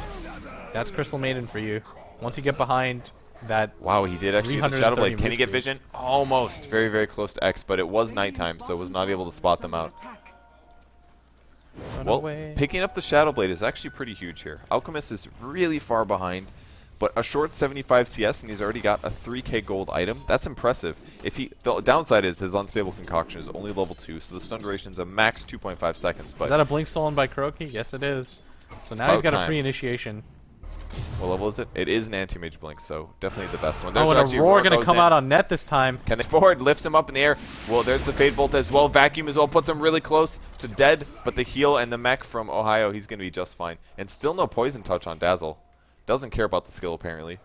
That's Crystal Maiden for you. Once you get behind that... Wow, he did actually get the Shadow Blade. Can he get vision? Almost. Very, very close to X, but it was nighttime, so was not able to spot them out. Well, picking up the Shadow Blade is actually pretty huge here. Alchemist is really far behind, but a short 75 CS, and he's already got a 3k gold item. That's impressive. The downside is his Unstable Concoction is only level 2, so the stun duration is a max 2.5 seconds. But is that a blink stolen by Kuroki? Yes, it is. So now he's got a free initiation. What level is it? It is an anti-mage blink, so definitely the best one. There's and a roar going to come out on net this time. Can they forward, lifts him up in the air. Well, there's the Fade Bolt as well. Vacuum as well, puts him really close to dead, but the heal and the mech from Ohio, he's going to be just fine. And still no Poison Touch on Dazzle. Doesn't care about the skill, apparently.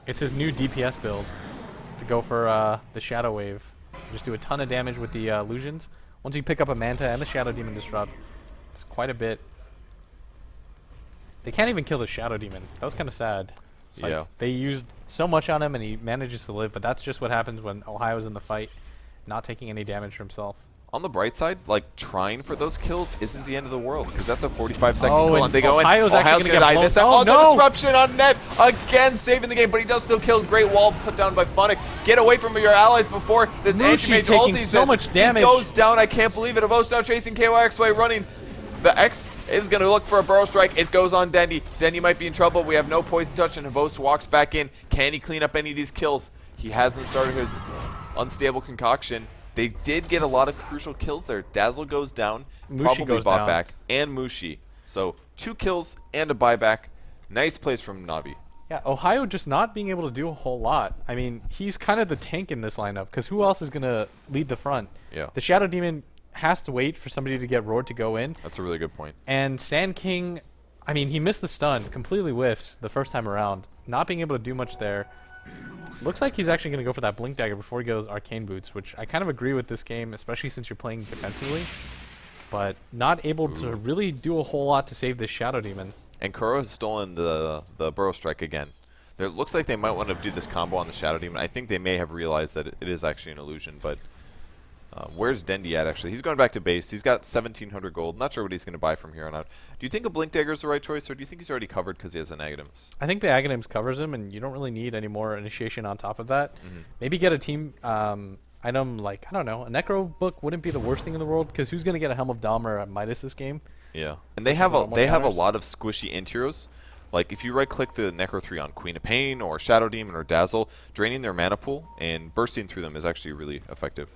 It's his new DPS build to go for the Shadow Wave. Just do a ton of damage with the illusions. Once you pick up a Manta and the Shadow Demon Disrupt, it's quite a bit. They can't even kill the Shadow Demon. That was kind of sad. It's like they used so much on him and he manages to live, but that's just what happens when Ohio's in the fight, not taking any damage for himself. On the bright side, like, trying for those kills isn't the end of the world, because that's a 45-second kill, and they go in. Ohio's actually going to die this time. Oh, no! The disruption on net, again saving the game, but he does still kill. Great wall put down by Funnick. Get away from your allies before this anti-mage taking so much damage. He goes down, I can't believe it. Avos now chasing KYXY running. The X is going to look for a Burrow Strike. It goes on Dendy. Dendy might be in trouble. We have no Poison Touch, and Havos walks back in. Can he clean up any of these kills? He hasn't started his Unstable Concoction. They did get a lot of crucial kills there. Dazzle goes down, Mushi goes bought down. back, and Mushi. So 2 kills and a buyback. Nice plays from Navi. Yeah, Ohio just not being able to do a whole lot. I mean, he's kind of the tank in this lineup, because who else is going to lead the front? Yeah. The Shadow Demon has to wait for somebody to get roared to go in. That's a really good point. And Sand King, I mean, he missed the stun, completely whiffs the first time around, not being able to do much there. Looks like he's actually going to go for that Blink Dagger before he goes Arcane Boots, which I kind of agree with this game, especially since you're playing defensively, but not able to really do a whole lot to save this Shadow Demon. And Kuro has stolen the Burrow Strike again. It looks like they might want to do this combo on the Shadow Demon. I think they may have realized that it is actually an illusion, but where's Dendy at, actually? He's going back to base. He's got 1,700 gold. Not sure what he's going to buy from here on out. Do you think a Blink Dagger is the right choice, or do you think he's already covered because he has an Aghanims? I think the Aghanims covers him, and you don't really need any more initiation on top of that. Maybe get a team item like, I don't know, a Necro Book wouldn't be the worst thing in the world, because who's going to get a Helm of Dom or a Midas this game? Yeah. And they have a lot of squishy anti-heroes, Like, if you right-click the Necro 3 on Queen of Pain or Shadow Demon or Dazzle, draining their mana pool and bursting through them is actually really effective.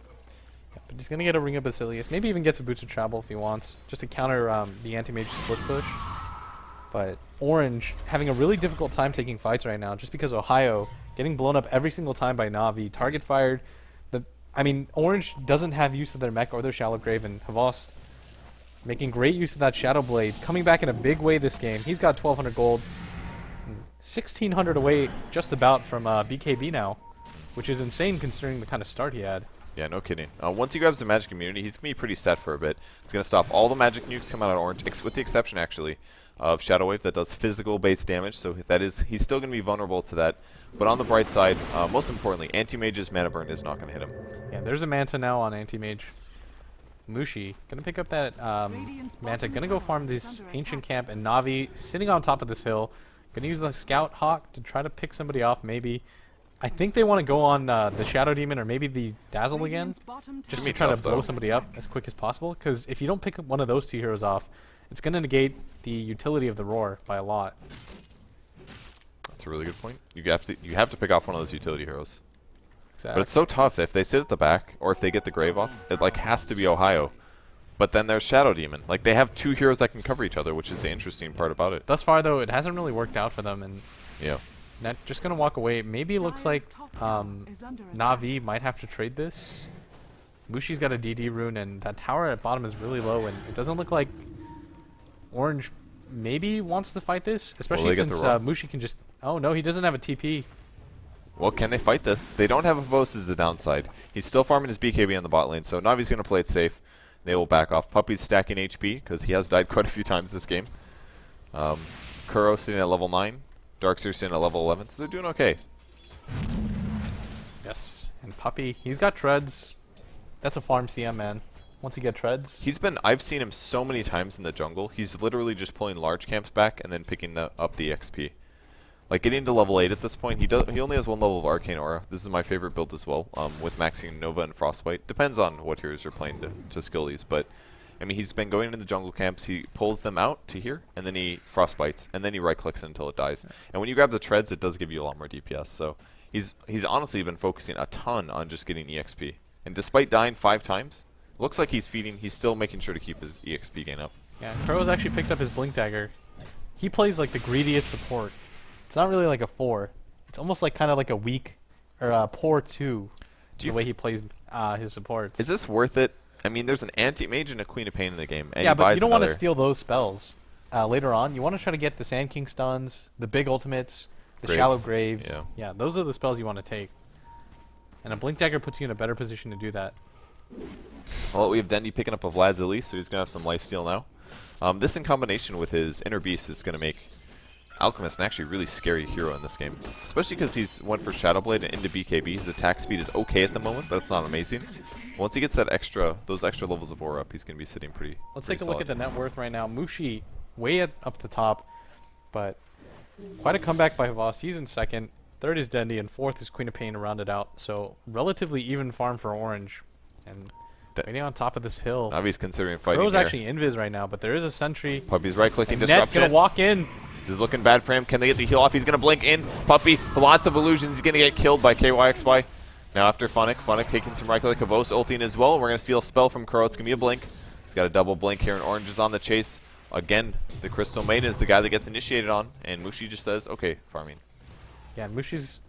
Yeah, but he's going to get a Ring of Basilius. Maybe even gets a Boots of Travel if he wants, just to counter the Anti-Mage split push. But Orange having a really difficult time taking fights right now just because Ohio getting blown up every single time by Navi, target fired. I mean, Orange doesn't have use of their mech or their Shallow Grave, and Havost making great use of that Shadow Blade, coming back in a big way this game. He's got 1,200 gold, 1,600 away just about from BKB now, which is insane considering the kind of start he had. Yeah, no kidding. Once he grabs the Magic Immunity, he's going to be pretty set for a bit. It's going to stop all the Magic nukes coming out of Orange, with the exception, actually, of Shadow Wave that does physical-based damage, so he's still going to be vulnerable to that. But on the bright side, most importantly, Anti-Mage's Mana Burn is not going to hit him. Yeah, there's a Manta now on Anti-Mage. Mushi gonna pick up that Manta, gonna go farm this Ancient Camp, and Navi sitting on top of this hill. Gonna use the Scout Hawk to try to pick somebody off, maybe. I think they want to go on the Shadow Demon or maybe the Dazzle again, just to try to blow somebody up as quick as possible, because if you don't pick one of those two heroes off, it's gonna negate the utility of the Roar by a lot. That's a really good point. You have to pick off one of those utility heroes. Exactly. But it's so tough. If they sit at the back, or if they get the Grave off, it like has to be Ohio. But then there's Shadow Demon. Like, they have two heroes that can cover each other, which is the interesting part about it. Thus far, though, it hasn't really worked out for them, and yeah, Net just gonna walk away. Maybe it looks like Navi might have to trade this. Mushi's got a DD rune, and that tower at bottom is really low, and it doesn't look like Orange maybe wants to fight this, especially since Mushi can just... Oh, no, he doesn't have a TP. Well, can they fight this? They don't have a Vos is the downside. He's still farming his BKB on the bot lane, so Navi's going to play it safe. They will back off. Puppy's stacking HP, because he has died quite a few times this game. Kuro sitting at level 9. Darkseer sitting at level 11, so they're doing okay. Yes, and Puppy, he's got treads. That's a farm CM, man. Once you get treads... I've seen him so many times in the jungle. He's literally just pulling large camps back and then picking up the XP. Like, getting to level 8 at this point, he only has one level of Arcane Aura. This is my favorite build as well, with maxing Nova and Frostbite. Depends on what heroes you're playing to skill these, but I mean, he's been going into the jungle camps, he pulls them out to here, and then he Frostbites, and then he right-clicks it until it dies. And when you grab the treads, it does give you a lot more DPS, so he's honestly been focusing a ton on just getting EXP. And despite dying 5 times, looks like he's still making sure to keep his EXP gain up. Yeah, Crow's actually picked up his Blink Dagger. He plays like the greediest support. It's not really like a 4. It's almost like kind of like a weak or a poor 2. The way he plays his supports. Is this worth it? I mean, there's an Anti-Mage and a Queen of Pain in the game. And yeah, but you don't want to steal those spells later on. You want to try to get the Sand King stuns, the big ultimates, the Shallow Graves. Yeah, those are the spells you want to take. And a Blink Dagger puts you in a better position to do that. Well, we have Dendy picking up a Vlad's Elise, so he's going to have some lifesteal now. This in combination with his Inner Beast is going to make Alchemist an actually really scary hero in this game. Especially because he's went for Shadowblade and into BKB. His attack speed is okay at the moment, but it's not amazing. Once he gets those extra levels of aura up, he's going to be sitting pretty Let's pretty take a look at the net worth right now. Mushi way up the top, but quite a comeback by Voss. He's in second. Third is Dendy, and fourth is Queen of Pain to round it out. So relatively even farm for Orange. And waiting on top of this hill. Navi's considering fighting Crow's here. actually invis right now, but there is a sentry. Puppy's right-clicking Net disruption. gonna walk in. This is looking bad for him. Can they get the heal off? He's going to blink in. Puppy, lots of illusions. He's going to get killed by KYXY. Now after Funnick taking some right-click of Vos ulting as well. We're going to steal a spell from Kuro. It's going to be a blink. He's got a double blink here, and Orange is on the chase. Again, the Crystal Maiden is the guy that gets initiated on, and Mushi just says, okay, farming. Yeah, and Mushi's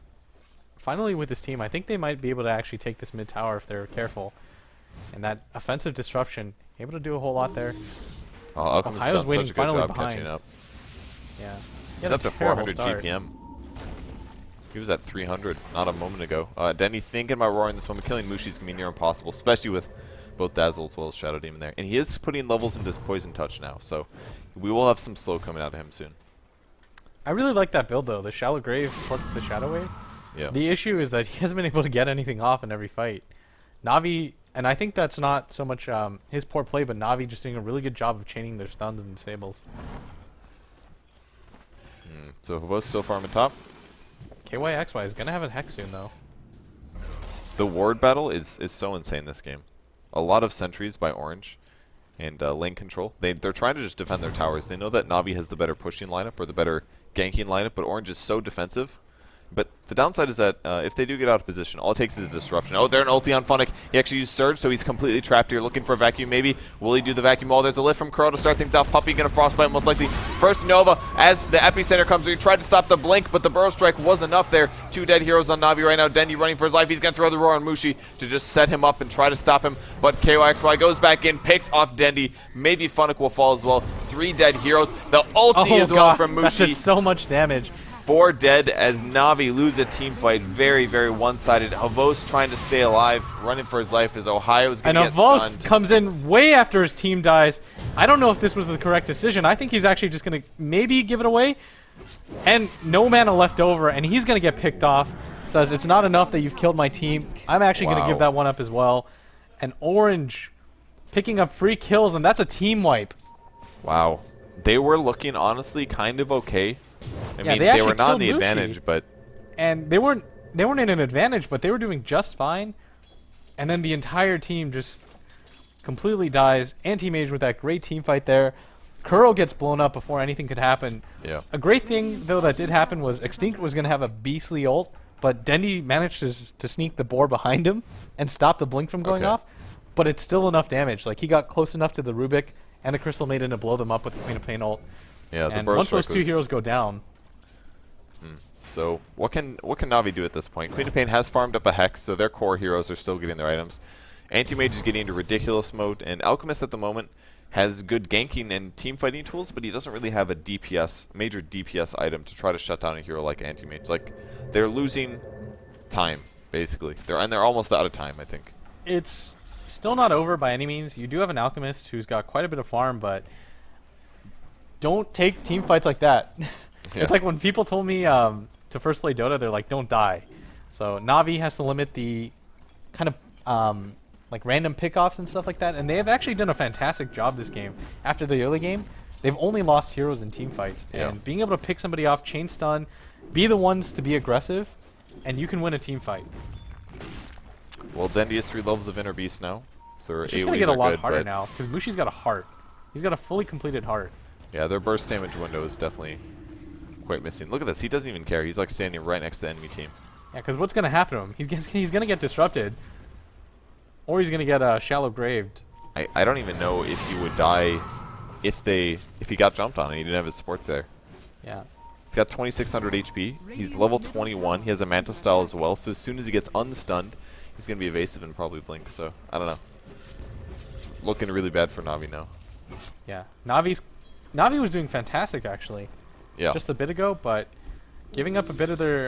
finally with his team. I think they might be able to actually take this mid tower if they're careful. And that offensive disruption, able to do a whole lot there. Oh, Alchemist Ohio's done waiting such a good finally job behind. catching up. Yeah. He's up to 400 GPM. He was at 300 not a moment ago. Denny thinking about roaring this one, but killing Mushi's going to be near impossible, especially with both Dazzle as well as Shadow Demon there. And he is putting levels into Poison Touch now, so we will have some slow coming out of him soon. I really like that build, though. The Shallow Grave plus the Shadow Wave. Yeah. The issue is that he hasn't been able to get anything off in every fight. Navi, and I think that's not so much his poor play, but Navi just doing a really good job of chaining their stuns and disables. So Havo's still farming top. KYXY is going to have a Hex soon, though. The ward battle is so insane this game. A lot of sentries by Orange and lane control. They're trying to just defend their towers. They know that Navi has the better pushing lineup or the better ganking lineup, but Orange is so defensive. But the downside is that if they do get out of position, all it takes is a disruption. Oh, they're an ulti on Funnick. He actually used Surge, so he's completely trapped here, looking for a vacuum maybe. Will he do the vacuum? Oh, there's a lift from Curl to start things off. Puppey gonna frostbite most likely. First Nova, as the epicenter comes through, he tried to stop the blink, but the burrow strike was enough there. 2 dead heroes on Navi right now. Dendy running for his life. He's gonna throw the roar on Mushi to just set him up and try to stop him. But KYXY goes back in, picks off Dendy. Maybe Funnick will fall as well. 3 dead heroes. The ulti as well from Mushi. That did so much damage. 4 dead as Navi lose a team fight. Very, very one-sided. Havos trying to stay alive, running for his life as Ohio's going to get Havos stunned. comes in way after his team dies. I don't know if this was the correct decision. I think he's actually just going to maybe give it away. And no mana left over, and he's going to get picked off. Says, it's not enough that you've killed my team. I'm actually going to give that one up as well. And Orange picking up free kills, and that's a team wipe. Wow. They were looking, honestly, kind of okay. I mean, they were not in the killed Mushi, advantage, but... And they weren't in an advantage, but they were doing just fine. And then the entire team just completely dies. Anti-Mage with that great team fight there. Curl gets blown up before anything could happen. Yeah. A great thing, though, that did happen was Extinct was going to have a beastly ult, but Dendy managed to sneak the boar behind him and stop the blink from going off. But it's still enough damage. Like, he got close enough to the Rubik and the Crystal Maiden to blow them up with the Queen of Pain ult. Yeah, and once those 2 heroes go down... So what can Navi do at this point? Queen of Pain has farmed up a Hex, so their core heroes are still getting their items. Anti-Mage is getting into ridiculous mode, and Alchemist at the moment has good ganking and team fighting tools, but he doesn't really have a major DPS item to try to shut down a hero like Anti-Mage. Like, they're losing time, basically. They're almost out of time, I think. It's still not over by any means. You do have an Alchemist who's got quite a bit of farm, but don't take team fights like that. It's like when people told me to first play Dota, they're like, don't die. So Navi has to limit the kind of like random pickoffs and stuff like that, and they have actually done a fantastic job this game. After the early game, they've only lost heroes in team fights, and being able to pick somebody off, chain stun, be the ones to be aggressive, and you can win a team fight. Well, Dendy has 3 levels of Inner Beast now, so their She's gonna get a lot harder now because Mushi's got a heart. He's got a fully completed heart. Yeah, their burst damage window is definitely quite missing. Look at this. He doesn't even care. He's like standing right next to the enemy team. Yeah, because what's going to happen to him? He's going to get disrupted. Or he's going to get shallow graved. I don't even know if he would die if he got jumped on and he didn't have his support there. Yeah. He's got 2600 HP. He's level 21. He has a Manta style as well, so as soon as he gets unstunned, he's going to be evasive and probably blink. So, I don't know. It's looking really bad for Navi now. Yeah. Navi was doing fantastic, actually. Yeah. Just a bit ago, but giving up a bit of their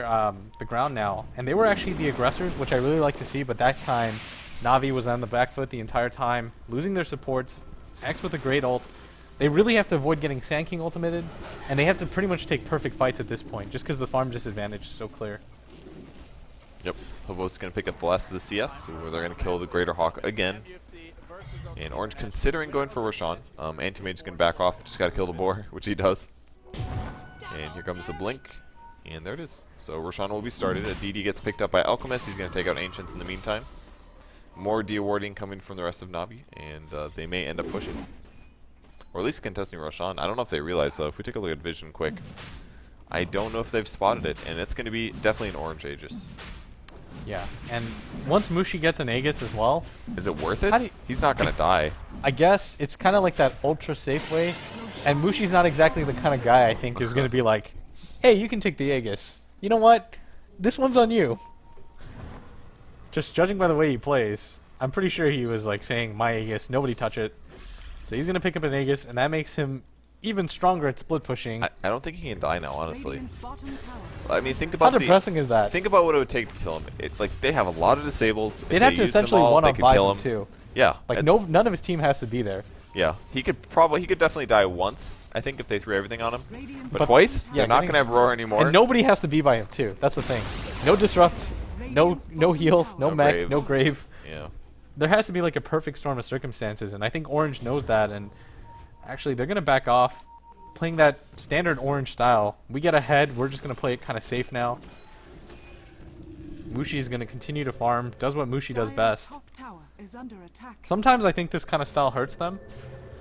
the ground now. And they were actually the aggressors, which I really like to see, but that time Navi was on the back foot the entire time, losing their supports. X with a great ult. They really have to avoid getting Sand King ultimated, and they have to pretty much take perfect fights at this point, just because the farm disadvantage is so clear. Yep. Havos going to pick up the last of the CS, where they're going to kill the Greater Hawk again. And Orange considering going for Roshan. Anti-Mage is going to back off, just got to kill the boar, which he does. And here comes the blink, and there it is. So Roshan will be started. A DD gets picked up by Alchemist. He's going to take out Ancients in the meantime. More de-awarding coming from the rest of Navi, and they may end up pushing. Or at least contesting Roshan. I don't know if they realize, though. If we take a look at Vision quick, I don't know if they've spotted it, and it's going to be definitely an Orange Aegis. Yeah, and once Mushi gets an Aegis as well... Is it worth it? He's not going to die. I guess it's kind of like that ultra-safe way, and Mushi's not exactly the kind of guy I think is going to be like, hey, you can take the Aegis. You know what? This one's on you. Just judging by the way he plays, I'm pretty sure he was like saying, my Aegis, nobody touch it. So he's going to pick up an Aegis, and that makes him even stronger at split pushing. I don't think he can die now, honestly. I mean, think about how depressing is that? Think about what it would take to kill him. Like, they have a lot of disables. They'd have to essentially one-on-5 him too. Yeah. Like, none of his team has to be there. Yeah. He could definitely die once, I think, if they threw everything on him. But twice? Yeah, they're not going to have Roar anymore. And nobody has to be by him too. That's the thing. No disrupt, no heals, no mech, grave. no grave. Yeah. There has to be like a perfect storm of circumstances, and I think Orange knows that, and actually they're going to back off, playing that standard Orange style. We get ahead, we're just going to play it kind of safe now. Mushi is going to continue to farm, does what Mushi does best. Sometimes I think this kind of style hurts them,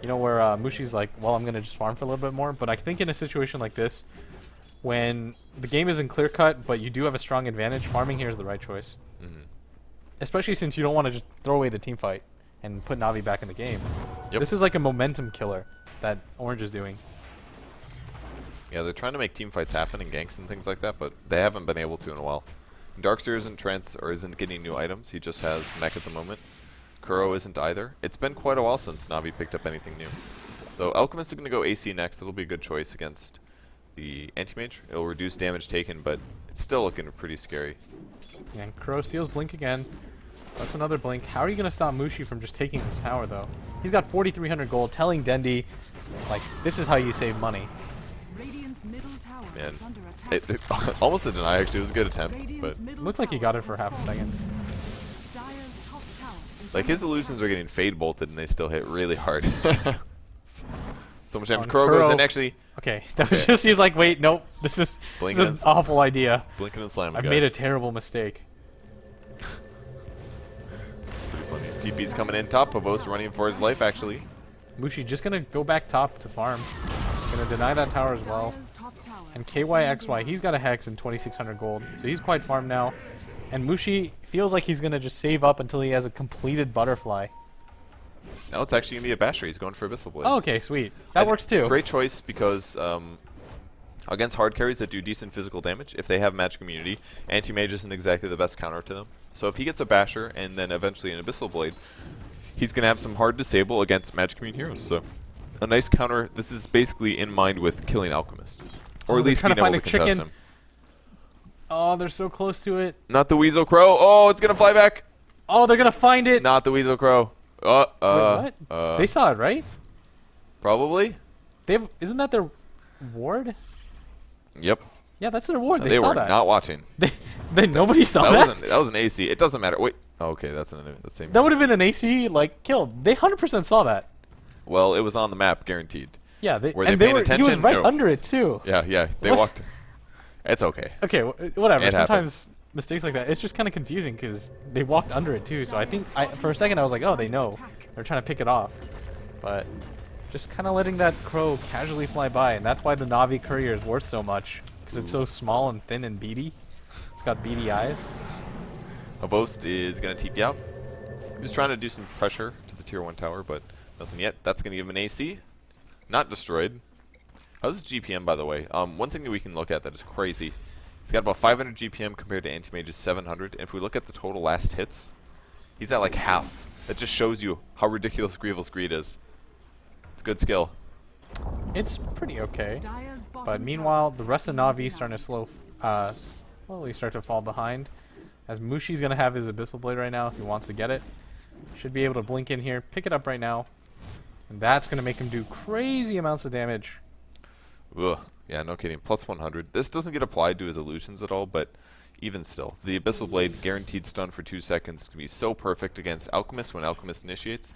you know, where Mushi's like, well, I'm going to just farm for a little bit more, but I think in a situation like this, when the game isn't clear cut, but you do have a strong advantage, farming here is the right choice. Especially since you don't want to just throw away the team fight and put Navi back in the game. Yep. This is like a momentum killer that Orange is doing. Yeah, they're trying to make team fights happen and ganks and things like that, but they haven't been able to in a while. Darkseer isn't getting new items. He just has mech at the moment. Kuro isn't either. It's been quite a while since Navi picked up anything new. Though Alchemist is going to go AC next. It'll be a good choice against the Anti-Mage. It'll reduce damage taken, but it's still looking pretty scary. Yeah, and Kuro steals Blink again. That's another Blink. How are you going to stop Mushi from just taking this tower, though? He's got 4,300 gold, telling Dendi, like, this is how you save money. Man, it almost a deny, actually. It was a good attempt, but Looks like he got it for half a second. like his illusions are getting fade bolted and they still hit really hard. So much damage. Kuro goes in, actually. Okay, that was just, he's like, wait, nope, this is an awful idea. Blinking and slamming, I've guys. made a terrible mistake. Pretty funny. DP's coming in top. Pavos running for his life, actually. Mushi just gonna go back top to farm. Gonna deny that tower as well. And KYXY, he's got a Hex and 2,600 gold, so he's quite farmed now. And Mushi feels like he's gonna just save up until he has a completed butterfly. Now it's actually gonna be a basher. He's going for Abyssal Blade. Oh, okay, sweet. That works too. Great choice because against hard carries that do decent physical damage, if they have Magic Immunity, Anti-Mage isn't exactly the best counter to them. So if he gets a basher and then eventually an Abyssal Blade, he's gonna have some hard disable against Magic Immune heroes. So a nice counter. This is basically in mind with killing Alchemist, or at least being able to contest him. Oh, they're so close to it. Not the Weasel Crow. Oh, it's gonna fly back. Oh, they're gonna find it. Not the Weasel Crow. Wait, what? They saw it, right? Probably. Isn't that their ward? Yep. Yeah, that's their ward. They They saw were that. not watching. Nobody saw that. That was an AC. It doesn't matter. Wait. Okay, that's the same. That would have been an AC like killed. They 100% saw that. Well, it was on the map, guaranteed. Yeah, Were they paying attention? He was right No. under it too. Yeah. They What? walked. It's okay. Okay, whatever. It Sometimes mistakes like that. It's just kind of confusing because they walked under it too. So I think for a second I was like, oh, they know. They're trying to pick it off. But just kind of letting that crow casually fly by, and that's why the Navi courier is worth so much because it's so small and thin and beady. It's got beady eyes. Abost is gonna TP out. He was trying to do some pressure to the tier 1 tower, but nothing yet. That's gonna give him an AC. Not destroyed. How's his GPM, by the way? One thing that we can look at that is crazy. He's got about 500 GPM compared to Anti-Mage's 700. And if we look at the total last hits, he's at like half. That just shows you how ridiculous Grievel's Greed is. It's good skill. It's pretty okay. But meanwhile, the rest of Navi starting to slowly start to fall behind. As Mushi's going to have his Abyssal Blade right now if he wants to get it. Should be able to blink in here, pick it up right now. And that's going to make him do crazy amounts of damage. Ugh. Yeah, no kidding. Plus 100. This doesn't get applied to his illusions at all, but even still. The Abyssal Blade guaranteed stun for 2 seconds can be so perfect against Alchemist when Alchemist initiates.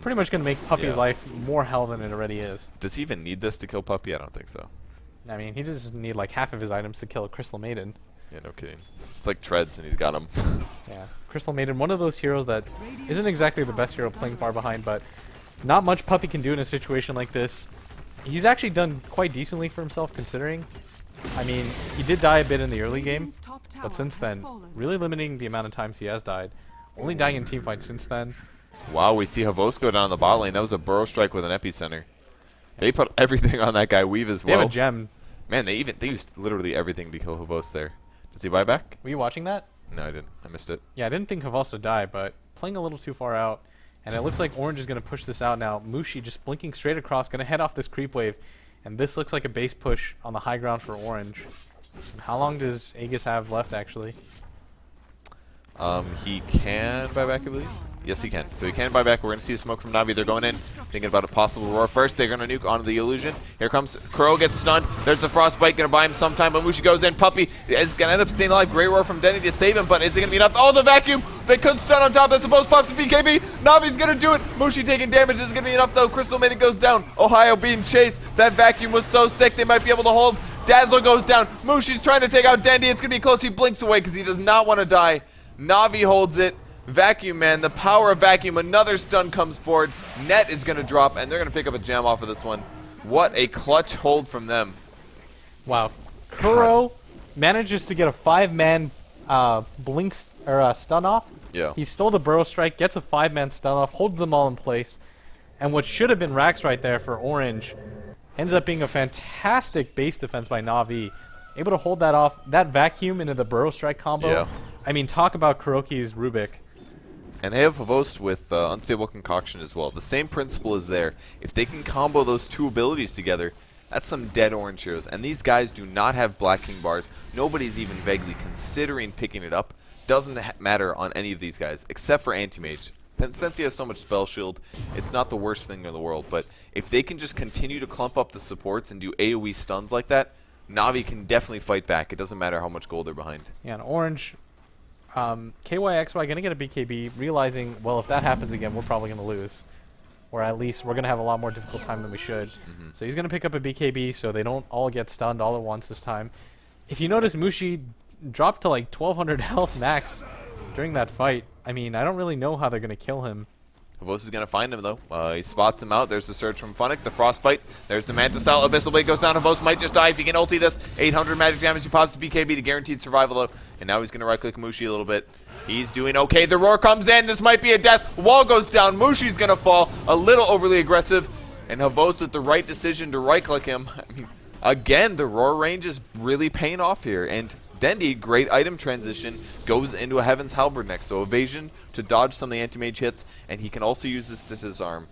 Pretty much going to make Puppy's life more hell than it already is. Does he even need this to kill Puppy? I don't think so. I mean, he just need like half of his items to kill a Crystal Maiden. Yeah, no kidding. It's like Treads and he's got him. Yeah, Crystal Maiden, one of those heroes that isn't exactly the best hero playing far behind, but not much Puppy can do in a situation like this. He's actually done quite decently for himself considering. I mean, he did die a bit in the early game, but since then, really limiting the amount of times he has died. Only dying in teamfights since then. Wow, we see Havos go down the bot lane. That was a burrow strike with an epicenter. They put everything on that guy Weave as well. They have a gem. Man, they used literally everything to kill Havos there. Does he buy back? Were you watching that? No, I didn't. I missed it. Yeah, I didn't think Havos would die, but playing a little too far out. And it looks like Orange is going to push this out now. Mushi just blinking straight across, going to head off this creep wave. And this looks like a base push on the high ground for Orange. And how long does Aegis have left, actually? He can buy back, I believe. Yes, he can. So he can buy back. We're going to see a smoke from Navi. They're going in, thinking about a possible roar first. They're going to nuke onto the illusion. Here comes Crow, gets stunned. There's a frostbite, going to buy him sometime. But Mushi goes in. Puppy is going to end up staying alive. Great roar from Denny to save him, but is it going to be enough? Oh, the vacuum! They could stun on top. They're supposed to pop some BKB. Navi's going to do it. Mushi taking damage. This is going to be enough, though. Crystal Maiden goes down. Ohio being chased. That vacuum was so sick. They might be able to hold. Dazzler goes down. Mushi's trying to take out Dandy. It's going to be close. He blinks away because he does not want to die. Navi holds it. Vacuum, man, the power of Vacuum. Another stun comes forward. Net is going to drop, and they're going to pick up a gem off of this one. What a clutch hold from them. Wow. Kuro manages to get a 5-man stun off. Yeah. He stole the Burrow Strike, gets a 5-man stun off, holds them all in place. And what should have been racks right there for Orange ends up being a fantastic base defense by Navi. Able to hold that off. That vacuum into the Burrow Strike combo. Yeah. I mean, talk about Kuroki's Rubik. And they have Havost with Unstable Concoction as well. The same principle is there. If they can combo those two abilities together, that's some dead Orange heroes. And these guys do not have Black King bars. Nobody's even vaguely considering picking it up. Doesn't matter on any of these guys, except for Anti-Mage. Since he has so much Spell Shield, it's not the worst thing in the world. But if they can just continue to clump up the supports and do AoE stuns like that, Navi can definitely fight back. It doesn't matter how much gold they're behind. Yeah, and Orange, KYXY going to get a BKB, realizing, well, if that happens again, we're probably going to lose. Or at least we're going to have a lot more difficult time than we should. So he's going to pick up a BKB so they don't all get stunned all at once this time. If you notice, Mushi dropped to like 1200 health max during that fight. I mean, I don't really know how they're going to kill him. Havost is going to find him, though. He spots him out. There's the Surge from Funnick, the Frostbite. There's the Manta Style. Abyssal Blade goes down. Havost might just die if he can ulti this. 800 magic damage. He pops the BKB to guaranteed survival, though. And now he's going to right-click Mushi a little bit. He's doing okay. The Roar comes in. This might be a death. Wall goes down. Mushi's going to fall. A little overly aggressive. And Havost with the right decision to right-click him. I mean, again, the Roar range is really paying off here. And Dendi, great item transition, goes into a Heaven's Halberd next. So evasion to dodge some of the anti-mage hits, and he can also use this to disarm.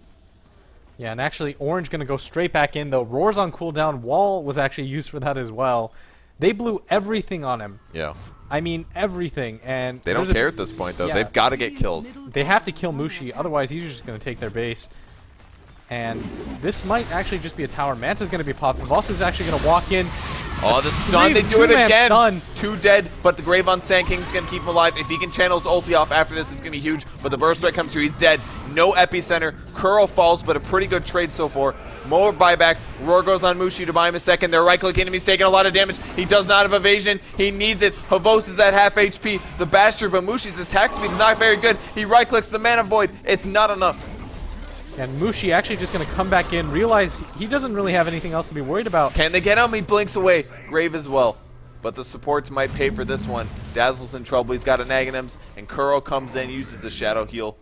Yeah, and actually Orange going to go straight back in, though. Roar's on cooldown. Wall was actually used for that as well. They blew everything on him. Yeah. I mean, everything. And they don't care at this point, though. Yeah. They've got to get kills. They have to kill Mushi, otherwise he's just going to take their base. And this might actually just be a tower. Manta's going to be popped. Voss is actually going to walk in. Oh, the stun. They do it Two-man again. Stun. 2 dead, but the Grave on Sand King's going to keep him alive. If he can channel his ulti off after this, it's going to be huge. But the Burst Strike comes through. He's dead. No Epicenter. Kuro falls, but a pretty good trade so far. More buybacks. Roar goes on Mushi to buy him a second. They're right-clicking him. He's taking a lot of damage. He does not have evasion. He needs it. Havost is at half HP. The Basher, but Mushi's attack speed is not very good. He right-clicks the Mana Void. It's not enough. And Mushi actually just going to come back in, realize he doesn't really have anything else to be worried about. Can they get him? He blinks away. Grave as well. But the supports might pay for this one. Dazzle's in trouble. He's got an Aghanims. And Kuro comes in, uses the Shadow Heal.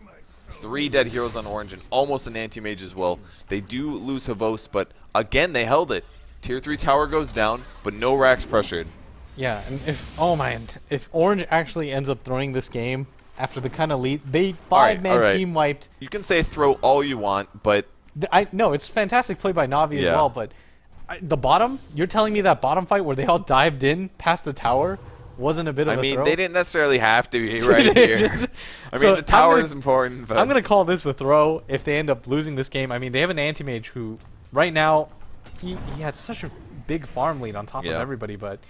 3 dead heroes on Orange and almost an anti-mage as well. They do lose Havost, but again, they held it. Tier 3 tower goes down, but no racks pressured. Yeah, and if Orange actually ends up throwing this game after the kind of lead, they 5-man team wiped. You can say throw all you want, but no, it's fantastic play by Navi as well, but the bottom, you're telling me that bottom fight where they all dived in past the tower wasn't a bit of a throw? I mean, they didn't necessarily have to be right here. I mean, the tower is important, but I'm going to call this a throw if they end up losing this game. I mean, they have an anti-mage who, right now, he had such a big farm lead on top of everybody, but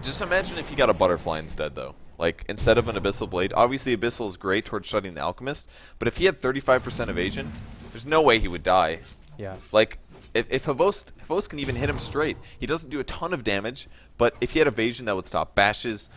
just imagine if he got a Butterfly instead, though. Like, instead of an Abyssal Blade. Obviously, Abyssal is great towards shutting the Alchemist, but if he had 35% evasion, there's no way he would die. Yeah. Like, if Havost can even hit him straight, he doesn't do a ton of damage, but if he had evasion, that would stop bashes,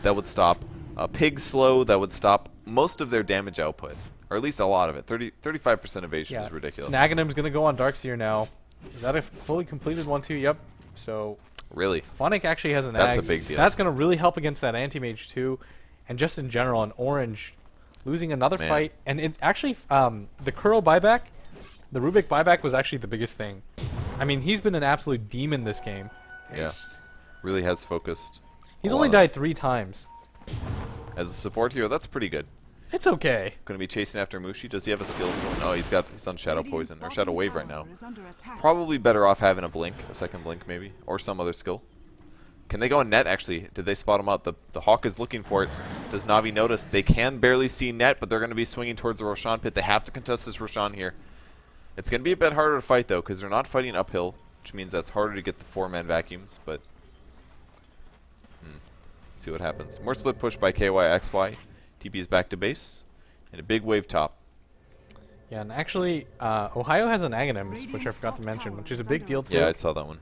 that would stop Pig Slow, that would stop most of their damage output. Or at least a lot of it. 35% evasion is ridiculous. Naganim's going to go on Darkseer now. Is that a fully completed 1-2? Yep. So really? Funnick actually has an That's Ags. a big deal. That's going to really help against that anti-mage too. And just in general, an Orange losing another fight. And it actually, the Kuro buyback, the Rubik buyback was actually the biggest thing. I mean, he's been an absolute demon this game. Yeah. Really has focused. He's only died 3 times. As a support hero, that's pretty good. It's okay. Going to be chasing after Mushi. Does he have a skill? Oh, he's on Shadow Poison or Shadow Wave right now. Probably better off having a blink, a second blink maybe, or some other skill. Can they go on net actually? Did they spot him out? The Hawk is looking for it. Does Navi notice? They can barely see net, but they're going to be swinging towards the Roshan pit. They have to contest this Roshan here. It's going to be a bit harder to fight though, because they're not fighting uphill, which means that's harder to get the 4-man vacuums, but let's see what happens. More split push by KYXY. TP is back to base, and a big wave top. Yeah, and actually, Ohio has an Aghanims, which I forgot to mention, which is a big deal too. Yeah, I saw that one.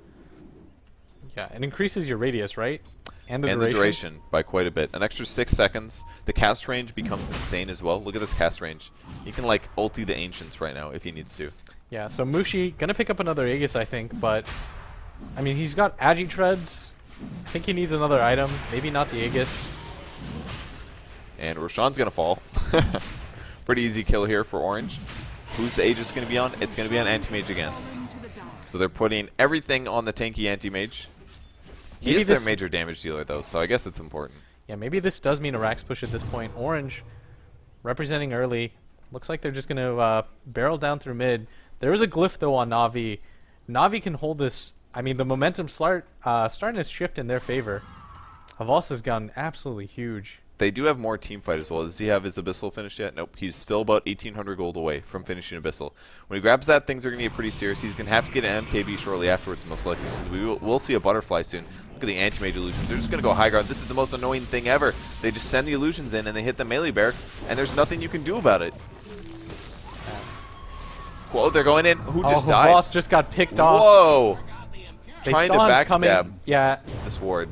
Yeah, it increases your radius, right? And the duration by quite a bit. An extra 6 seconds. The cast range becomes insane as well. Look at this cast range. He can like ulti the Ancients right now if he needs to. Yeah, so Mushi gonna pick up another Aegis, I think, but I mean, he's got Agi Treads. I think he needs another item. Maybe not the Aegis. And Roshan's going to fall. Pretty easy kill here for Orange. Who's the Aegis going to be on? It's going to be on Anti-Mage again. So they're putting everything on the tanky Anti-Mage. He is their major damage dealer, though, so I guess it's important. Yeah, maybe this does mean a Rax push at this point. Orange representing early. Looks like they're just going to barrel down through mid. There is a glyph, though, on Navi. Navi can hold this. I mean, the momentum starting to shift in their favor. Havas has gotten absolutely huge. They do have more team fight as well. Does he have his Abyssal finished yet? Nope. He's still about 1,800 gold away from finishing Abyssal. When he grabs that, things are going to get pretty serious. He's going to have to get an MKB shortly afterwards, most likely, because we'll see a Butterfly soon. Look at the Anti-Mage illusions. They're just going to go high guard. This is the most annoying thing ever. They just send the illusions in, and they hit the melee barracks, and there's nothing you can do about it. Whoa, they're going in. Who just died? Havas just got picked off. Whoa! They Trying to saw him backstab coming. Yeah. this ward.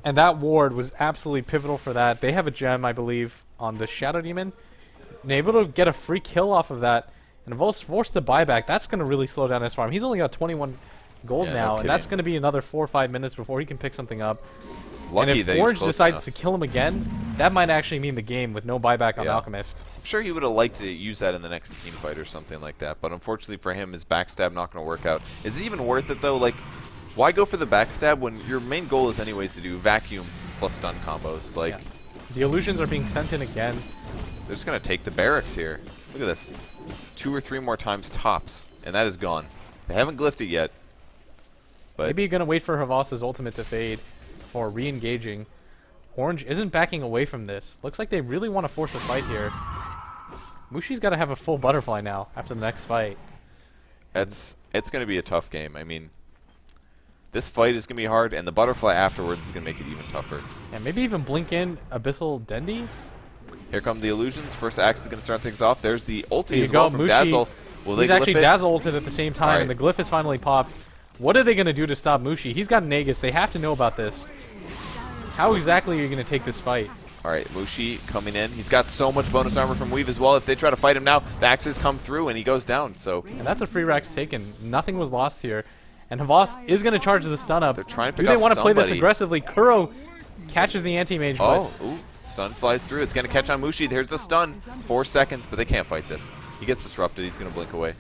And that ward was absolutely pivotal for that. They have a gem, I believe, on the Shadow Demon. And able to get a free kill off of that. And Vol's forced to buyback. That's going to really slow down his farm. He's only got 21 gold now, and that's going to be another 4 or 5 minutes before he can pick something up. Lucky and that if Orange decides to kill him again, that might actually mean the game with no buyback on Alchemist. I'm sure he would have liked to use that in the next team fight or something like that, but unfortunately for him, his backstab not going to work out. Is it even worth it, though? Like, why go for the backstab when your main goal is anyways to do vacuum plus stun combos? Like, the illusions are being sent in again. They're just going to take the barracks here. Look at this. 2 or 3 more times tops, and that is gone. They haven't glyphed it yet. But maybe you're going to wait for Havas's ultimate to fade for re-engaging. Orange isn't backing away from this. Looks like they really want to force a fight here. Mushi's got to have a full butterfly now after the next fight. It's going to be a tough game. I mean, this fight is going to be hard, and the butterfly afterwards is going to make it even tougher. Yeah, maybe even blink in Abyssal Dendi. Here come the illusions. First axe is going to start things off. There's the ulti as go, well from Mushi. Dazzle. Will He's they actually glyph it? Dazzle ulted at the same time, Right. and the glyph is finally popped. What are they going to do to stop Mushi? He's got an Aegis. They have to know about this. How exactly are you going to take this fight? All right, Mushi coming in. He's got so much bonus armor from Weave as well. If they try to fight him now, the axes come through and he goes down. So, and that's a free Rax taken. Nothing was lost here. And Havas is going to charge the stun up. They're trying to pick Do they off want to play this somebody. aggressively? Kuro catches the anti-mage. oh, ooh, stun flies through. It's going to catch on Mushi. There's the stun. 4 seconds, but they can't fight this. He gets disrupted. He's going to blink away.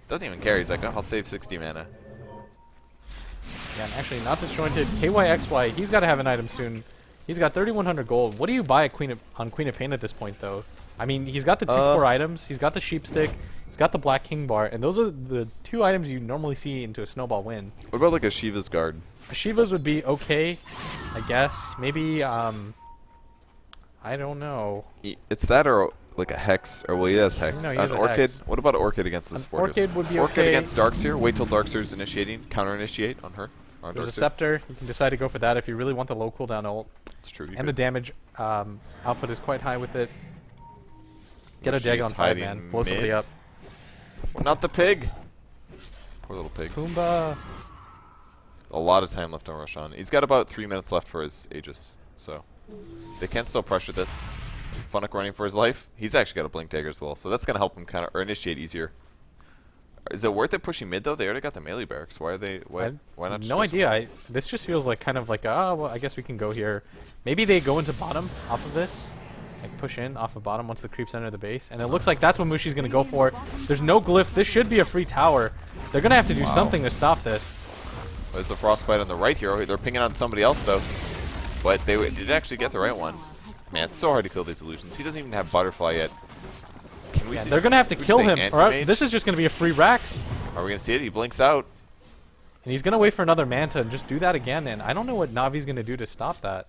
Doesn't even care. He's like, oh, I'll save 60 mana. Yeah, and actually not disjointed. KYXY, he's got to have an item soon. He's got 3,100 gold. What do you buy on Queen of Pain at this point, though? I mean, he's got the 2 core items. He's got the Sheep Stick. He's got the Black King Bar. And those are the 2 items you normally see into a Snowball win. What about like a Shiva's Guard? Shiva's would be okay, I guess. Maybe, I don't know. It's that or like a Hex. Or, well, he has Hex. No, he An has a Orchid. Hex. What about Orchid against the supporters? Orchid would be Orchid okay. against Darkseer. Wait till Darkseer's initiating. Counter-initiate on her. On There's a Darkseer. Scepter. You can decide to go for that if you really want the low cooldown ult. It's true. And the damage output is quite high with it. Get a Mushi's Jag on 5, hiding man. Blow somebody mid. up. Well, not the pig. Poor little pig. Pumbaa. A lot of time left on Roshan. He's got about 3 minutes left for his Aegis. So they can still pressure this. Funnock running for his life. He's actually got a Blink Dagger as well. So that's going to help him kind of initiate easier. Is it worth it pushing mid, though? They already got the melee barracks. Why are they... Why not just No go idea. somewhere else? This just feels like kind of like, oh, well, I guess we can go here. Maybe they go into bottom off of this. Like push in off of bottom once the creeps enter the base. And it looks like that's what Mushi's going to go for. There's no glyph. This should be a free tower. They're going to have to do something to stop this. There's the Frostbite on the right here. They're pinging on somebody else, though. But they did actually get the right one. Man, it's so hard to kill these illusions. He doesn't even have Butterfly yet. Can we see? They're going to have to can we kill say him. Or Anti-Mage? this is just going to be a free Rax. Are we going to see it? He blinks out. And he's going to wait for another Manta and just do that again. And I don't know what Navi's going to do to stop that.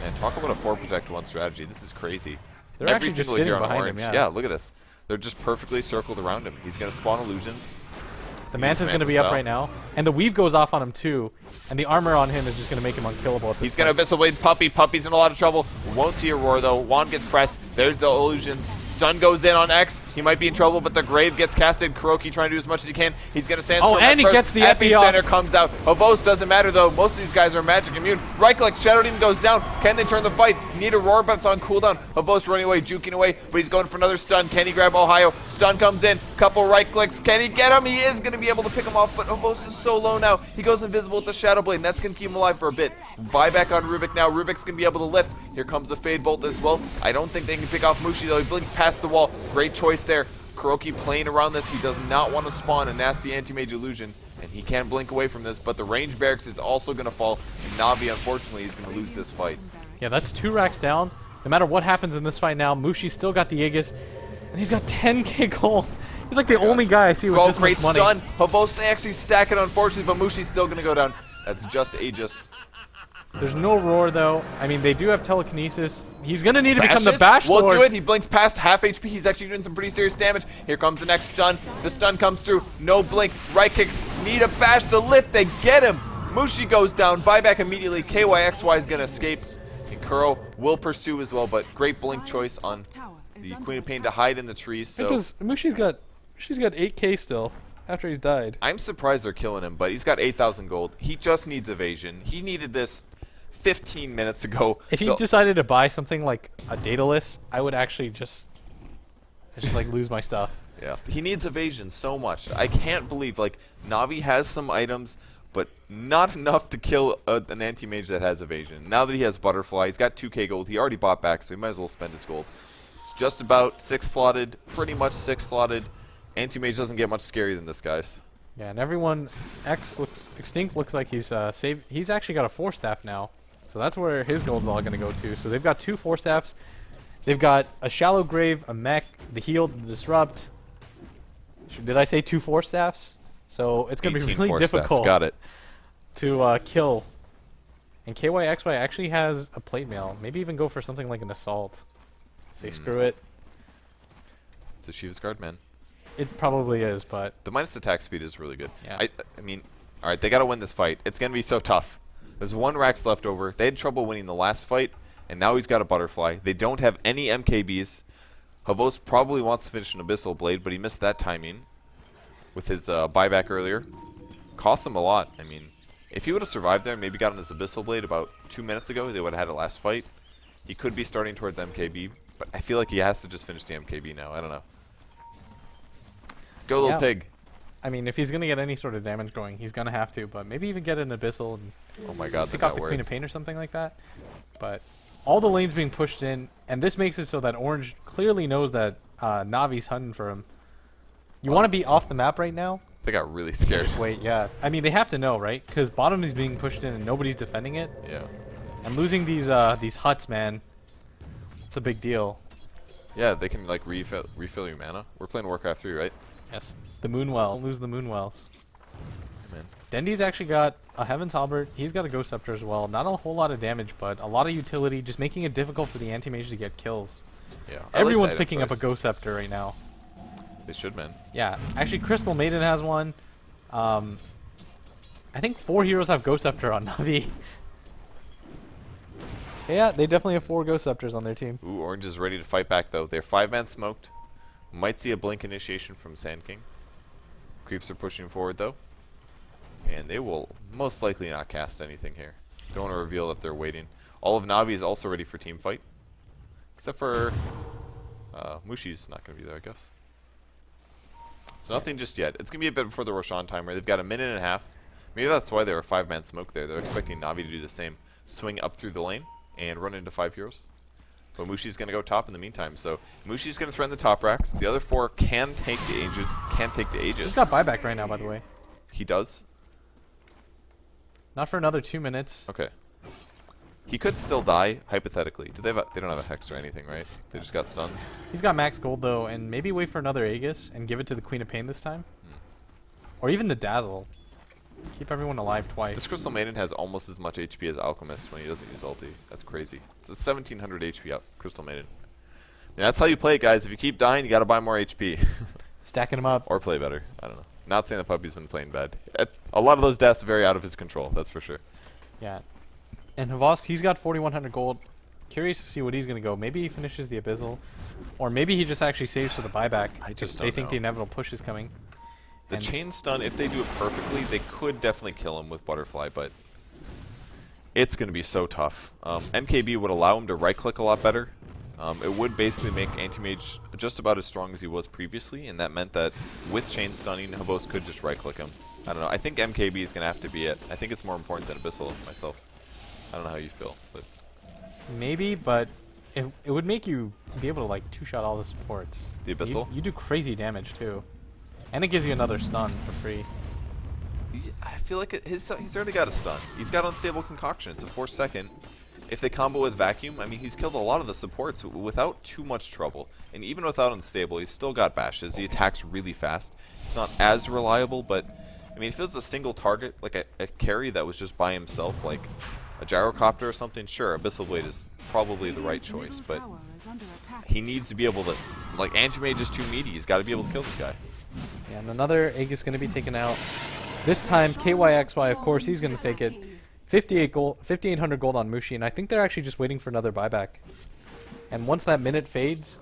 Man, talk about a 4 protect 1 strategy. This is crazy. They're Every actually just single sitting hero on behind orange. him, Yeah, look at this. They're just perfectly circled around him. He's going to spawn illusions. So Manta's going to be up right now. And the Weave goes off on him too. And the armor on him is just going to make him unkillable at this He's going to Abyssal Blade Puppy. Puppy's in a lot of trouble. Won't see a roar, though. Wand gets pressed. There's the illusions. Stun goes in on X. He might be in trouble, but the Grave gets casted. Kuroki trying to do as much as he can. He's going to Sandstorm. Oh, and he gets the epi Epicenter off. comes out. Havos doesn't matter, though. Most of these guys are magic immune. Right click, Shadow Demon goes down. Can they turn the fight? Need a roar, but it's on cooldown. Havos running away, juking away, but he's going for another stun. Can he grab Ohio? Stun comes in. Couple right clicks. Can he get him? He is going to be able to pick him off, but Havos is so low now. He goes invisible with the Shadow Blade, and that's going to keep him alive for a bit. Buyback on Rubik now. Rubik's going to be able to lift. Here comes the Fade Bolt as well. I don't think they can pick off Mushi, though. He blinks past the wall. Great choice there. Kuroki playing around this. He does not want to spawn a nasty anti-mage illusion, and he can blink away from this, but the range barracks is also going to fall, and Navi, unfortunately, is going to lose this fight. Yeah, that's 2 racks down. No matter what happens in this fight now, Mushi's still got the Aegis, and he's got 10k gold. He's like the only guy I see with this Great much money. stun. Havos, they actually stack it, unfortunately, but Mushi's still going to go down. That's just Aegis. There's no roar, though. I mean, they do have telekinesis. He's going to need to become the Bashes Bash will Lord. do it. He blinks past half HP. He's actually doing some pretty serious damage. Here comes the next stun. The stun comes through. No blink. Right kicks. Need a bash to lift. They get him. Mushi goes down. Buyback immediately. KYXY is going to escape. And Kuro will pursue as well, but great blink choice on the Queen of Pain to hide in the trees. So Because she's got 8k still after he's died. I'm surprised they're killing him, but he's got 8,000 gold. He just needs evasion. He needed this 15 minutes ago. If he decided to buy something like a Daedalus, I would actually just like lose my stuff. Yeah, he needs evasion so much. I can't believe, like, Navi has some items, but not enough to kill an anti-mage that has evasion. Now that he has Butterfly, he's got 2k gold. He already bought back, so he might as well spend his gold. It's just about 6-slotted, pretty much 6-slotted. Anti-mage doesn't get much scarier than this, guys. Yeah, and everyone, Extinct looks like he's saved. He's actually got a 4-staff now. So that's where his gold's all going to go to. So they've got 2 4-staffs. They've got a Shallow Grave, a Mech, the Heal, the Disrupt. Did I say 2 4-staffs? So it's going to be really difficult Got it. to kill. And KYXY actually has a plate mail. Maybe even go for something like an Assault. Say screw it. It's a Shiva's Guard, man. It probably is, but The minus attack speed is really good. Yeah. I mean, alright, they got to win this fight. It's going to be so tough. There's 1 Rax left over. They had trouble winning the last fight, and now he's got a Butterfly. They don't have any MKBs. Havos probably wants to finish an Abyssal Blade, but he missed that timing with his buyback earlier. Cost him a lot. I mean, if he would have survived there and maybe gotten his Abyssal Blade about 2 minutes ago, they would have had a last fight. He could be starting towards MKB, but I feel like he has to just finish the MKB now. I don't know. Go, little pig. I mean, if he's going to get any sort of damage going, he's going to have to, but maybe even get an Abyssal and Oh my god, pick off the Queen of Pain or something like that. But all the lanes being pushed in, and this makes it so that Orange clearly knows that Navi's hunting for him. You want to be off the map right now? They got really scared. Just wait, yeah. I mean, they have to know, right? Because bottom is being pushed in and nobody's defending it. Yeah. And losing these huts, man, it's a big deal. Yeah, they can like refill your mana. We're playing Warcraft 3, right? Yes, the Moonwell. Don't lose the Moonwells. Man. Dendy's actually got a Heaven's Halberd. He's got a Ghost Scepter as well. Not a whole lot of damage, but a lot of utility, just making it difficult for the anti-mage to get kills. Yeah. Everyone's picking up a Ghost Scepter right now. They should, man. Yeah, actually Crystal Maiden has one. I think 4 heroes have Ghost Scepter on Navi. Yeah, they definitely have 4 Ghost Scepters on their team. Ooh, Orange is ready to fight back, though. They're 5-man smoked. Might see a blink initiation from Sand King. Creeps are pushing forward, though. And they will most likely not cast anything here. Don't want to reveal that they're waiting. All of Navi is also ready for team fight. Except for Mushi's not going to be there, I guess. So nothing just yet. It's going to be a bit before the Roshan timer. They've got a minute and a half. Maybe that's why they were 5-man smoke there. They're expecting Navi to do the same. Swing up through the lane and run into 5 heroes. But Mushi's going to go top in the meantime. So Mushi's going to threaten the top racks. The other 4 can take the Aegis. He's got buyback right now, by the way. He does? Not for another 2 minutes. Okay. He could still die, hypothetically. They don't have a Hex or anything, right? They just got stuns. He's got max gold, though, and maybe wait for another Aegis and give it to the Queen of Pain this time. Or even the Dazzle. Keep everyone alive twice. This Crystal Maiden has almost as much HP as Alchemist when he doesn't use ulti. That's crazy. It's a 1700 HP up, Crystal Maiden. And that's how you play it, guys. If you keep dying, you got to buy more HP. Stacking them up. Or play better. I don't know. Not saying the puppy's been playing bad. A lot of those deaths are very out of his control, that's for sure. Yeah. And Havas, he's got 4100 gold. curious to see what he's going to go. Maybe he finishes the Abyssal, or maybe he just actually saves for the buyback. I just They don't think know. the inevitable push is coming. The And- chain stun, if they do it perfectly, they could definitely kill him with Butterfly, but it's going to be so tough. MKB would allow him to right-click a lot better. It would basically make Anti-Mage just about as strong as he was previously, and that meant that with chain stunning, Havos could just right-click him. I don't know. I think MKB is going to have to be it. I think it's more important than Abyssal myself. I don't know how you feel, but Maybe, but it would make you be able to like two-shot all the supports. the Abyssal. You do crazy damage too, and it gives you another stun for free. I feel like he's already got a stun. He's got Unstable Concoction. It's a 4-second. If they combo with Vacuum, I mean, he's killed a lot of the supports without too much trouble. And even without Unstable, he's still got bashes. He attacks really fast. It's not as reliable, but I mean, if it was a single target, like a carry that was just by himself, like a Gyrocopter or something, sure, Abyssal Blade is probably the right choice, but he needs to be able to, like, Anti-Mage is too meaty. He's got to be able to kill this guy. Yeah, and another egg is going to be taken out. This time, KYXY, of course, he's going to take it. 5,800 gold on Mushi, and I think they're actually just waiting for another buyback. And once that minute fades,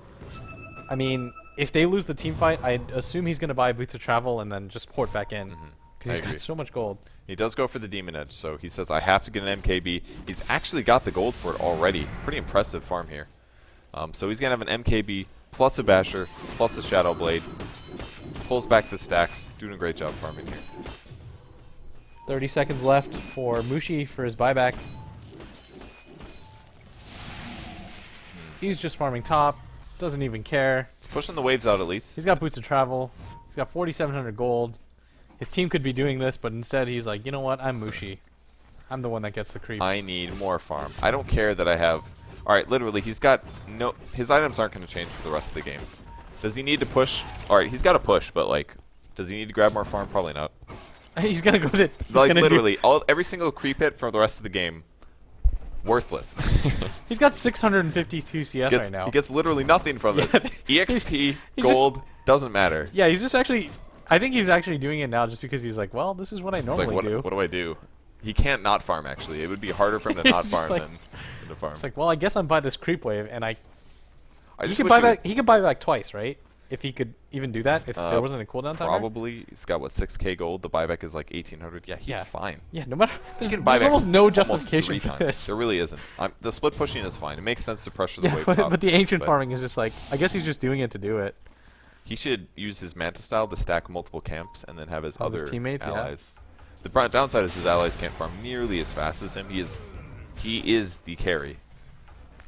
I mean, if they lose the team fight, I'd assume he's going to buy Boots of Travel and then just port back in. Because he's got so much gold. He does go for the Demon Edge, so he says, I have to get an MKB. He's actually got the gold for it already. Pretty impressive farm here. So he's going to have an MKB, plus a Basher, plus a Shadow Blade. Pulls back the stacks. Doing a great job farming here. 30 seconds left for Mushi for his buyback. He's just farming top. Doesn't even care. He's pushing the waves out at least. He's got Boots of Travel. He's got 4,700 gold. His team could be doing this, but instead he's like, you know what? I'm Mushi. I'm the one that gets the creeps. I need more farm. I don't care that I have... Alright, literally, he's got no... His items aren't going to change for the rest of the game. Does he need to push? Alright, he's got to push, but, like, does he need to grab more farm? Probably not. He's gonna go to... Like, literally, every single creep hit for the rest of the game, worthless. He's got 652 CS right now. He gets literally nothing from this. EXP, he's gold, doesn't matter. Yeah, he's just actually... I think he's actually doing it now just because he's like, well, this is what I It's normally like, do. what do I do? He can't not farm, actually. It would be harder for him to He's not just farm like- than to farm. It's like, well, I guess I'm by this creep wave, and I he just could wish buy he would- back. He could buy back twice, right? If he could even do that, if there wasn't a cooldown timer. Probably. He's got, what, 6k gold? The buyback is like 1,800. Yeah, he's Yeah. fine. Yeah, no matter. There's, He can buy there's back almost no almost justification 3 for times. this. There really isn't. The split pushing is fine. It makes sense to pressure the Yeah, wave but, top. but the ancient but farming is just like, I guess he's just doing it to do it. He should use his Manta style to stack multiple camps and then have his Of his other teammates, yeah. allies. The downside is his allies can't farm nearly as fast as him. He is the carry.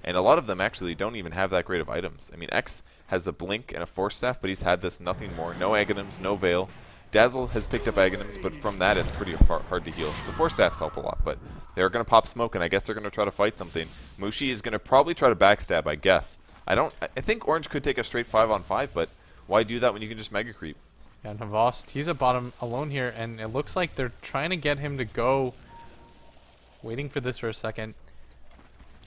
And a lot of them actually don't even have that great of items. I mean, X has a Blink and a Force Staff, but he's had this nothing more. No Aghanim's, no Veil. Dazzle has picked up Aghanim's, but from that it's pretty hard to heal. The Force Staffs help a lot, but they're going to pop smoke, and I guess they're going to try to fight something. Mushi is going to probably try to backstab, I guess. I think Orange could take a straight 5-on-5, but why do that when you can just Mega Creep? Yeah, Navost, he's at bottom alone here, and it looks like they're trying to get him to go. Waiting for this for a second.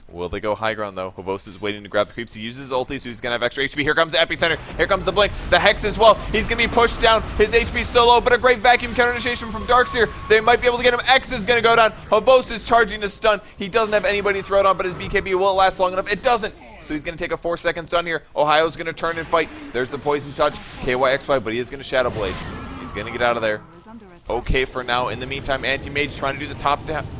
Will they go high ground, though? Havos is waiting to grab the creeps. He uses his ulti, so he's going to have extra HP. Here comes the Epicenter. Here comes the Blink. The Hex as well. He's going to be pushed down. His HP so low, but a great vacuum counter initiation from Darkseer. They might be able to get him. X is going to go down. Havos is charging to stun. He doesn't have anybody to throw it on, but his BKB will last long enough. It doesn't. So he's going to take a 4-second stun here. Ohio's going to turn and fight. There's the Poison Touch. KYXY, but he is going to Shadow Blade. He's going to get out of there. Okay for now. In the meantime, Anti-Mage trying to do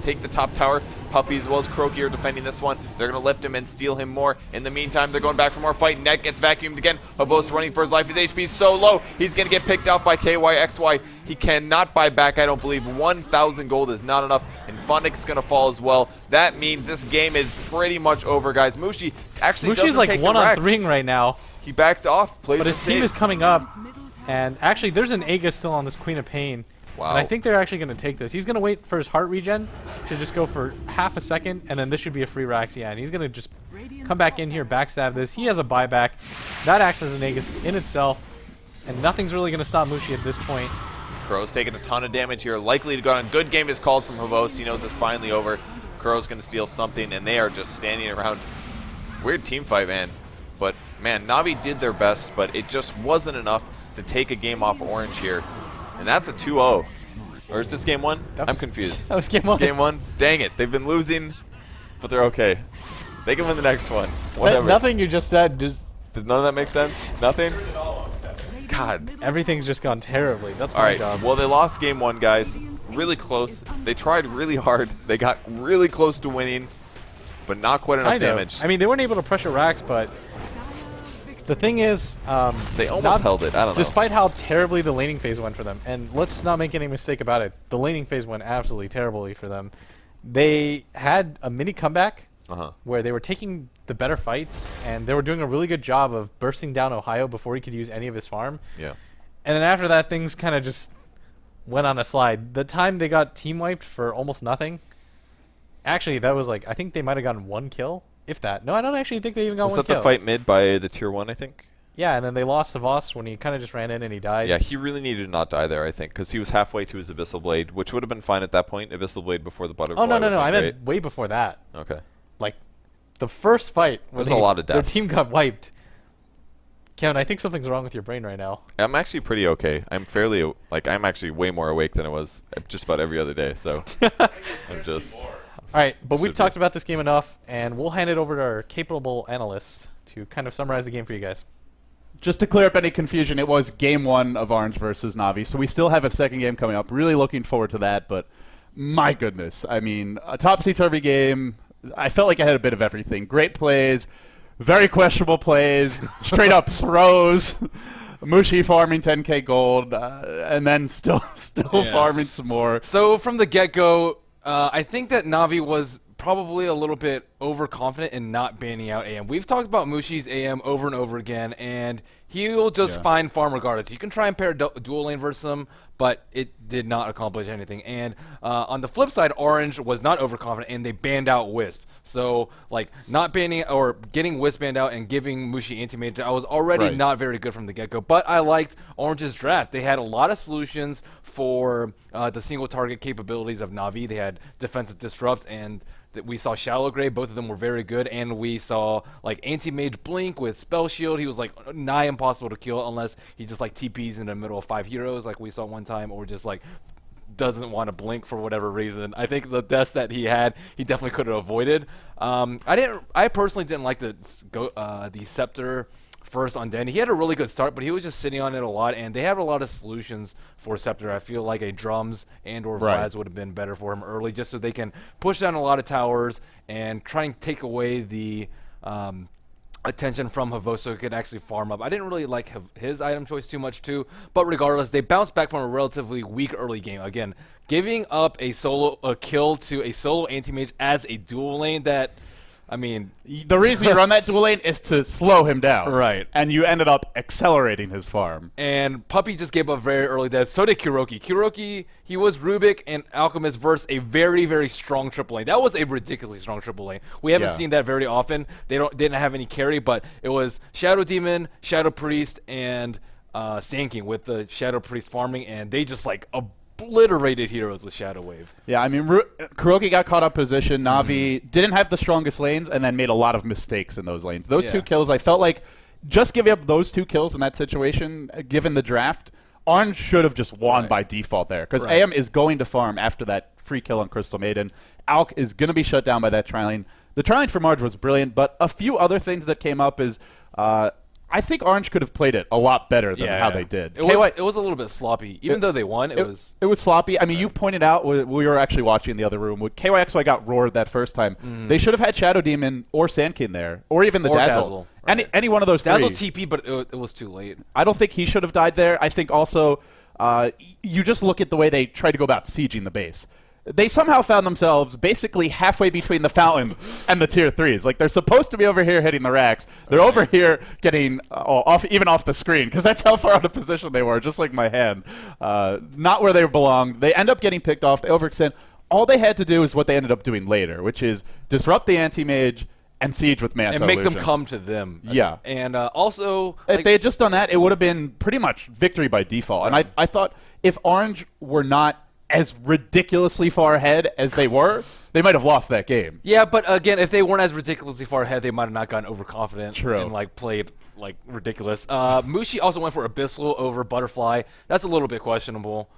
take the top tower. Puppy as well as Croaky are defending this one. They're going to lift him and steal him more. In the meantime, they're going back for more fight. Net gets vacuumed again. Havos running for his life. His HP is so low. He's going to get picked off by KYXY. He cannot buy back, I don't believe. 1,000 gold is not enough. And Fundick's going to fall as well. That means this game is pretty much over, guys. Mushi actually Mushi's doesn't like take 1 the on Rex. 3 right now. He backs off. Plays But his it team safe. is coming up. And actually, there's an Aegis still on this Queen of Pain. Wow. And I think they're actually going to take this. He's going to wait for his heart regen to just go for half a second, and then this should be a free Rax. Yeah, and he's going to just come back in here, backstab this. He has a buyback. That acts as an Aegis in itself, and nothing's really going to stop Mushi at this point. Kuro's taking a ton of damage here. Likely to go on. Good game is called from Havos. He knows it's finally over. Kuro's going to steal something, and they are just standing around. Weird team fight, man. But, man, Navi did their best, but it just wasn't enough to take a game off Orange here. And that's a 2-0. Or is this game 1? I'm confused. That was game 1. It's game 1? Dang it. They've been losing, but they're okay. They can win the next one. Whatever. Nothing you just said, just Did none of that make sense? Nothing? God. everything's just gone terribly. That's my All right. job. Well, they lost game 1, guys. Really close. They tried really hard. They got really close to winning, but not quite enough Kind of. damage. I mean, they weren't able to pressure racks, but the thing is, They almost held it. I don't know. despite how terribly the laning phase went for them, and let's not make any mistake about it, the laning phase went absolutely terribly for them. They had a mini comeback where they were taking the better fights, and they were doing a really good job of bursting down Ohio before he could use any of his farm. Yeah. And then after that, things kind of just went on a slide. The time they got team wiped for almost nothing, actually, that was like, I think they might have gotten 1 kill, if that. No, I don't actually think they even got Was 1 that kill. the fight mid by the tier 1, I think? Yeah, and then they lost to Voss when he kind of just ran in and he died. Yeah, he really needed to not die there, I think, because he was halfway to his Abyssal Blade, which would have been fine at that point. Abyssal Blade before the Butterfly. Oh, no, would have I been meant way before that. great. Okay. Like, the first fight when There's a lot of their deaths. team got wiped. Kevin, I think something's wrong with your brain right now. I'm actually pretty okay. I'm fairly, I'm actually way more awake than I was just about every other day, so I'm just... All right, but we've Should talked be. about this game enough, and we'll hand it over to our capable analyst to kind of summarize the game for you guys. Just to clear up any confusion, it was game 1 of Orange versus Navi, so we still have a second game coming up. Really looking forward to that, but my goodness. I mean, a topsy-turvy game. I felt like I had a bit of everything. Great plays, very questionable plays, straight-up throws, Mushi farming 10k gold, and then still farming some more. So from the get-go, I think that Navi was probably a little bit overconfident in not banning out AM. We've talked about Mushi's AM over and over again, and he'll just find farm regardless. You can try and pair dual lane versus him, but it did not accomplish anything. And on the flip side, Orange was not overconfident, and they banned out Wisp. So, like, not banning or getting Wisp banned out and giving Mushi anti-mage, I was already not very good from the get-go. But I liked Orange's draft. They had a lot of solutions for the single target capabilities of Navi. They had defensive disrupts, and we saw Shallow Grave. Both of them were very good. And we saw, like, anti-mage Blink with Spell Shield. He was, like, nigh impossible to kill unless he just, like, TPs in the middle of 5 heroes like we saw one time, or just, like, doesn't want to blink for whatever reason. I think the deaths that he had, he definitely could have avoided. I personally didn't like the Scepter first on Danny. He had a really good start, but he was just sitting on it a lot, and they have a lot of solutions for Scepter. I feel like a Drums and or Vlads would have been better for him early, just so they can push down a lot of towers and try and take away the attention from Havoso, so he could actually farm up. I didn't really like his item choice too much too, but regardless, they bounced back from a relatively weak early game. Again, giving up a kill to a solo anti-mage as a dual lane, that, I mean... The reason you run that dual lane is to slow him down. Right. And you ended up accelerating his farm. And Puppy just gave up very early death. So did Kuroki. Kuroki, he was Rubik and Alchemist versus a very, very strong triple lane. That was a ridiculously strong triple lane. We haven't seen that very often. They didn't have any carry, but it was Shadow Demon, Shadow Priest, and Sand King with the Shadow Priest farming, and they just, like, obliterated heroes with Shadow Wave. Yeah, I mean, Kuroki got caught up position. Navi didn't have the strongest lanes and then made a lot of mistakes in those lanes. Those 2 kills, I felt like just giving up those 2 kills in that situation, given the draft, Orange should have just won by default there. Because AM is going to farm after that free kill on Crystal Maiden. Alk is going to be shut down by that tri-lane. The tri-lane for Marge was brilliant, but a few other things that came up is... I think Orange could have played it a lot better than how they did. It was a little bit sloppy. Even though they won, it was sloppy. I mean, you pointed out, we were actually watching in the other room, when KYXY got roared that first time. They should have had Shadow Demon or Sand King there, or even the Dazzle. Any one of those three. Dazzle TP, but it was too late. I don't think he should have died there. I think also, you just look at the way they tried to go about sieging the base. They somehow found themselves basically halfway between the fountain and the tier 3s. Like, they're supposed to be over here hitting the racks. They're over here getting even off the screen, because that's how far out of position they were, just like my hand. Not where they belonged. They end up getting picked off. They overextend. All they had to do is what they ended up doing later, which is disrupt the anti-mage and siege with Manta and make them illusions. come to them. Yeah. And also... if they had just done that, it would have been pretty much victory by default. And I thought if Orange were not as ridiculously far ahead as they were, they might have lost that game. Yeah, but again, if they weren't as ridiculously far ahead, they might have not gotten overconfident and like played like ridiculous. Mushi also went for Abyssal over Butterfly. That's a little bit questionable.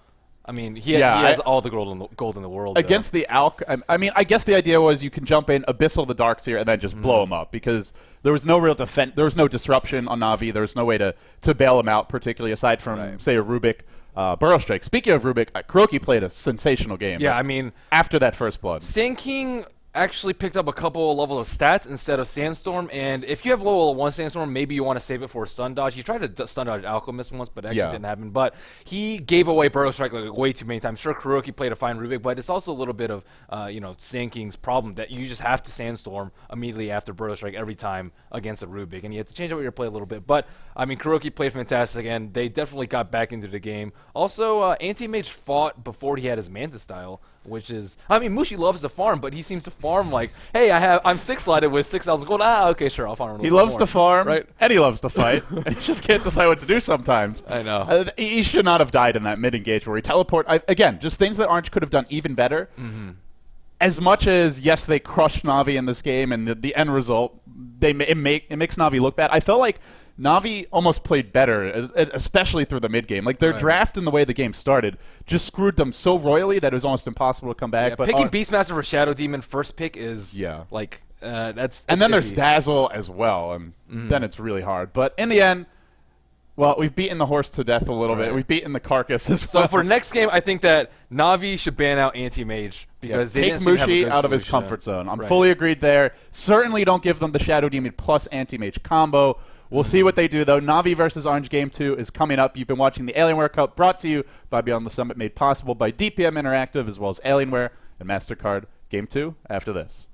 I mean, he Yeah, has all the gold in the world. Against the Alk, I mean, I guess the idea was you can jump in, Abyssal the Darks here, and then just blow him up, because there was no real defense. There was no disruption on Navi. There was no way to bail him out, particularly aside from, say, a Rubik Burrow Strike. Speaking of Rubik, Kuroki played a sensational game. Yeah, I mean, after that first blood. Sand King actually picked up a couple levels of stats instead of Sandstorm, and if you have level 1 Sandstorm, maybe you want to save it for a stun dodge. He tried to stun dodge Alchemist once, but it actually didn't happen. But he gave away Burrow Strike like way too many times. Sure, Kuroki played a fine Rubik, but it's also a little bit of Sand King's problem that you just have to Sandstorm immediately after Burrow Strike every time against a Rubik, and you have to change up your play a little bit. But I mean, Kuroki played fantastic, and they definitely got back into the game. Also, Anti-Mage fought before he had his Manta style, which is, I mean, Mushi loves to farm, but he seems to farm like, hey, I'm 6-slotted with 6,000 gold. Okay, sure, I'll farm a little He bit loves more. to farm, right? And he loves to fight. And he just can't decide what to do sometimes. I know. He should not have died in that mid-engage where he again, just things that Orange could have done even better. As much as, yes, they crushed Navi in this game, and the end result, it makes Navi look bad. I felt like Navi almost played better, especially through the mid-game. Like, their draft and the way the game started just screwed them so royally that it was almost impossible to come back. Yeah, but picking Beastmaster for Shadow Demon first pick is, like, that's and then iffy. there's Dazzle as well, and then it's really hard. But in the end, well, we've beaten the horse to death a little bit. We've beaten the carcass as well. So for next game, I think that Navi should ban out Anti-Mage because they take didn't seem to have a Mushi good out of his solution. comfort zone. I'm fully agreed there. Certainly don't give them the Shadow Demon plus Anti-Mage combo. We'll see what they do, though. Navi versus Orange Game 2 is coming up. You've been watching the Alienware Cup, brought to you by Beyond the Summit, made possible by DPM Interactive, as well as Alienware and MasterCard. Game 2 after this.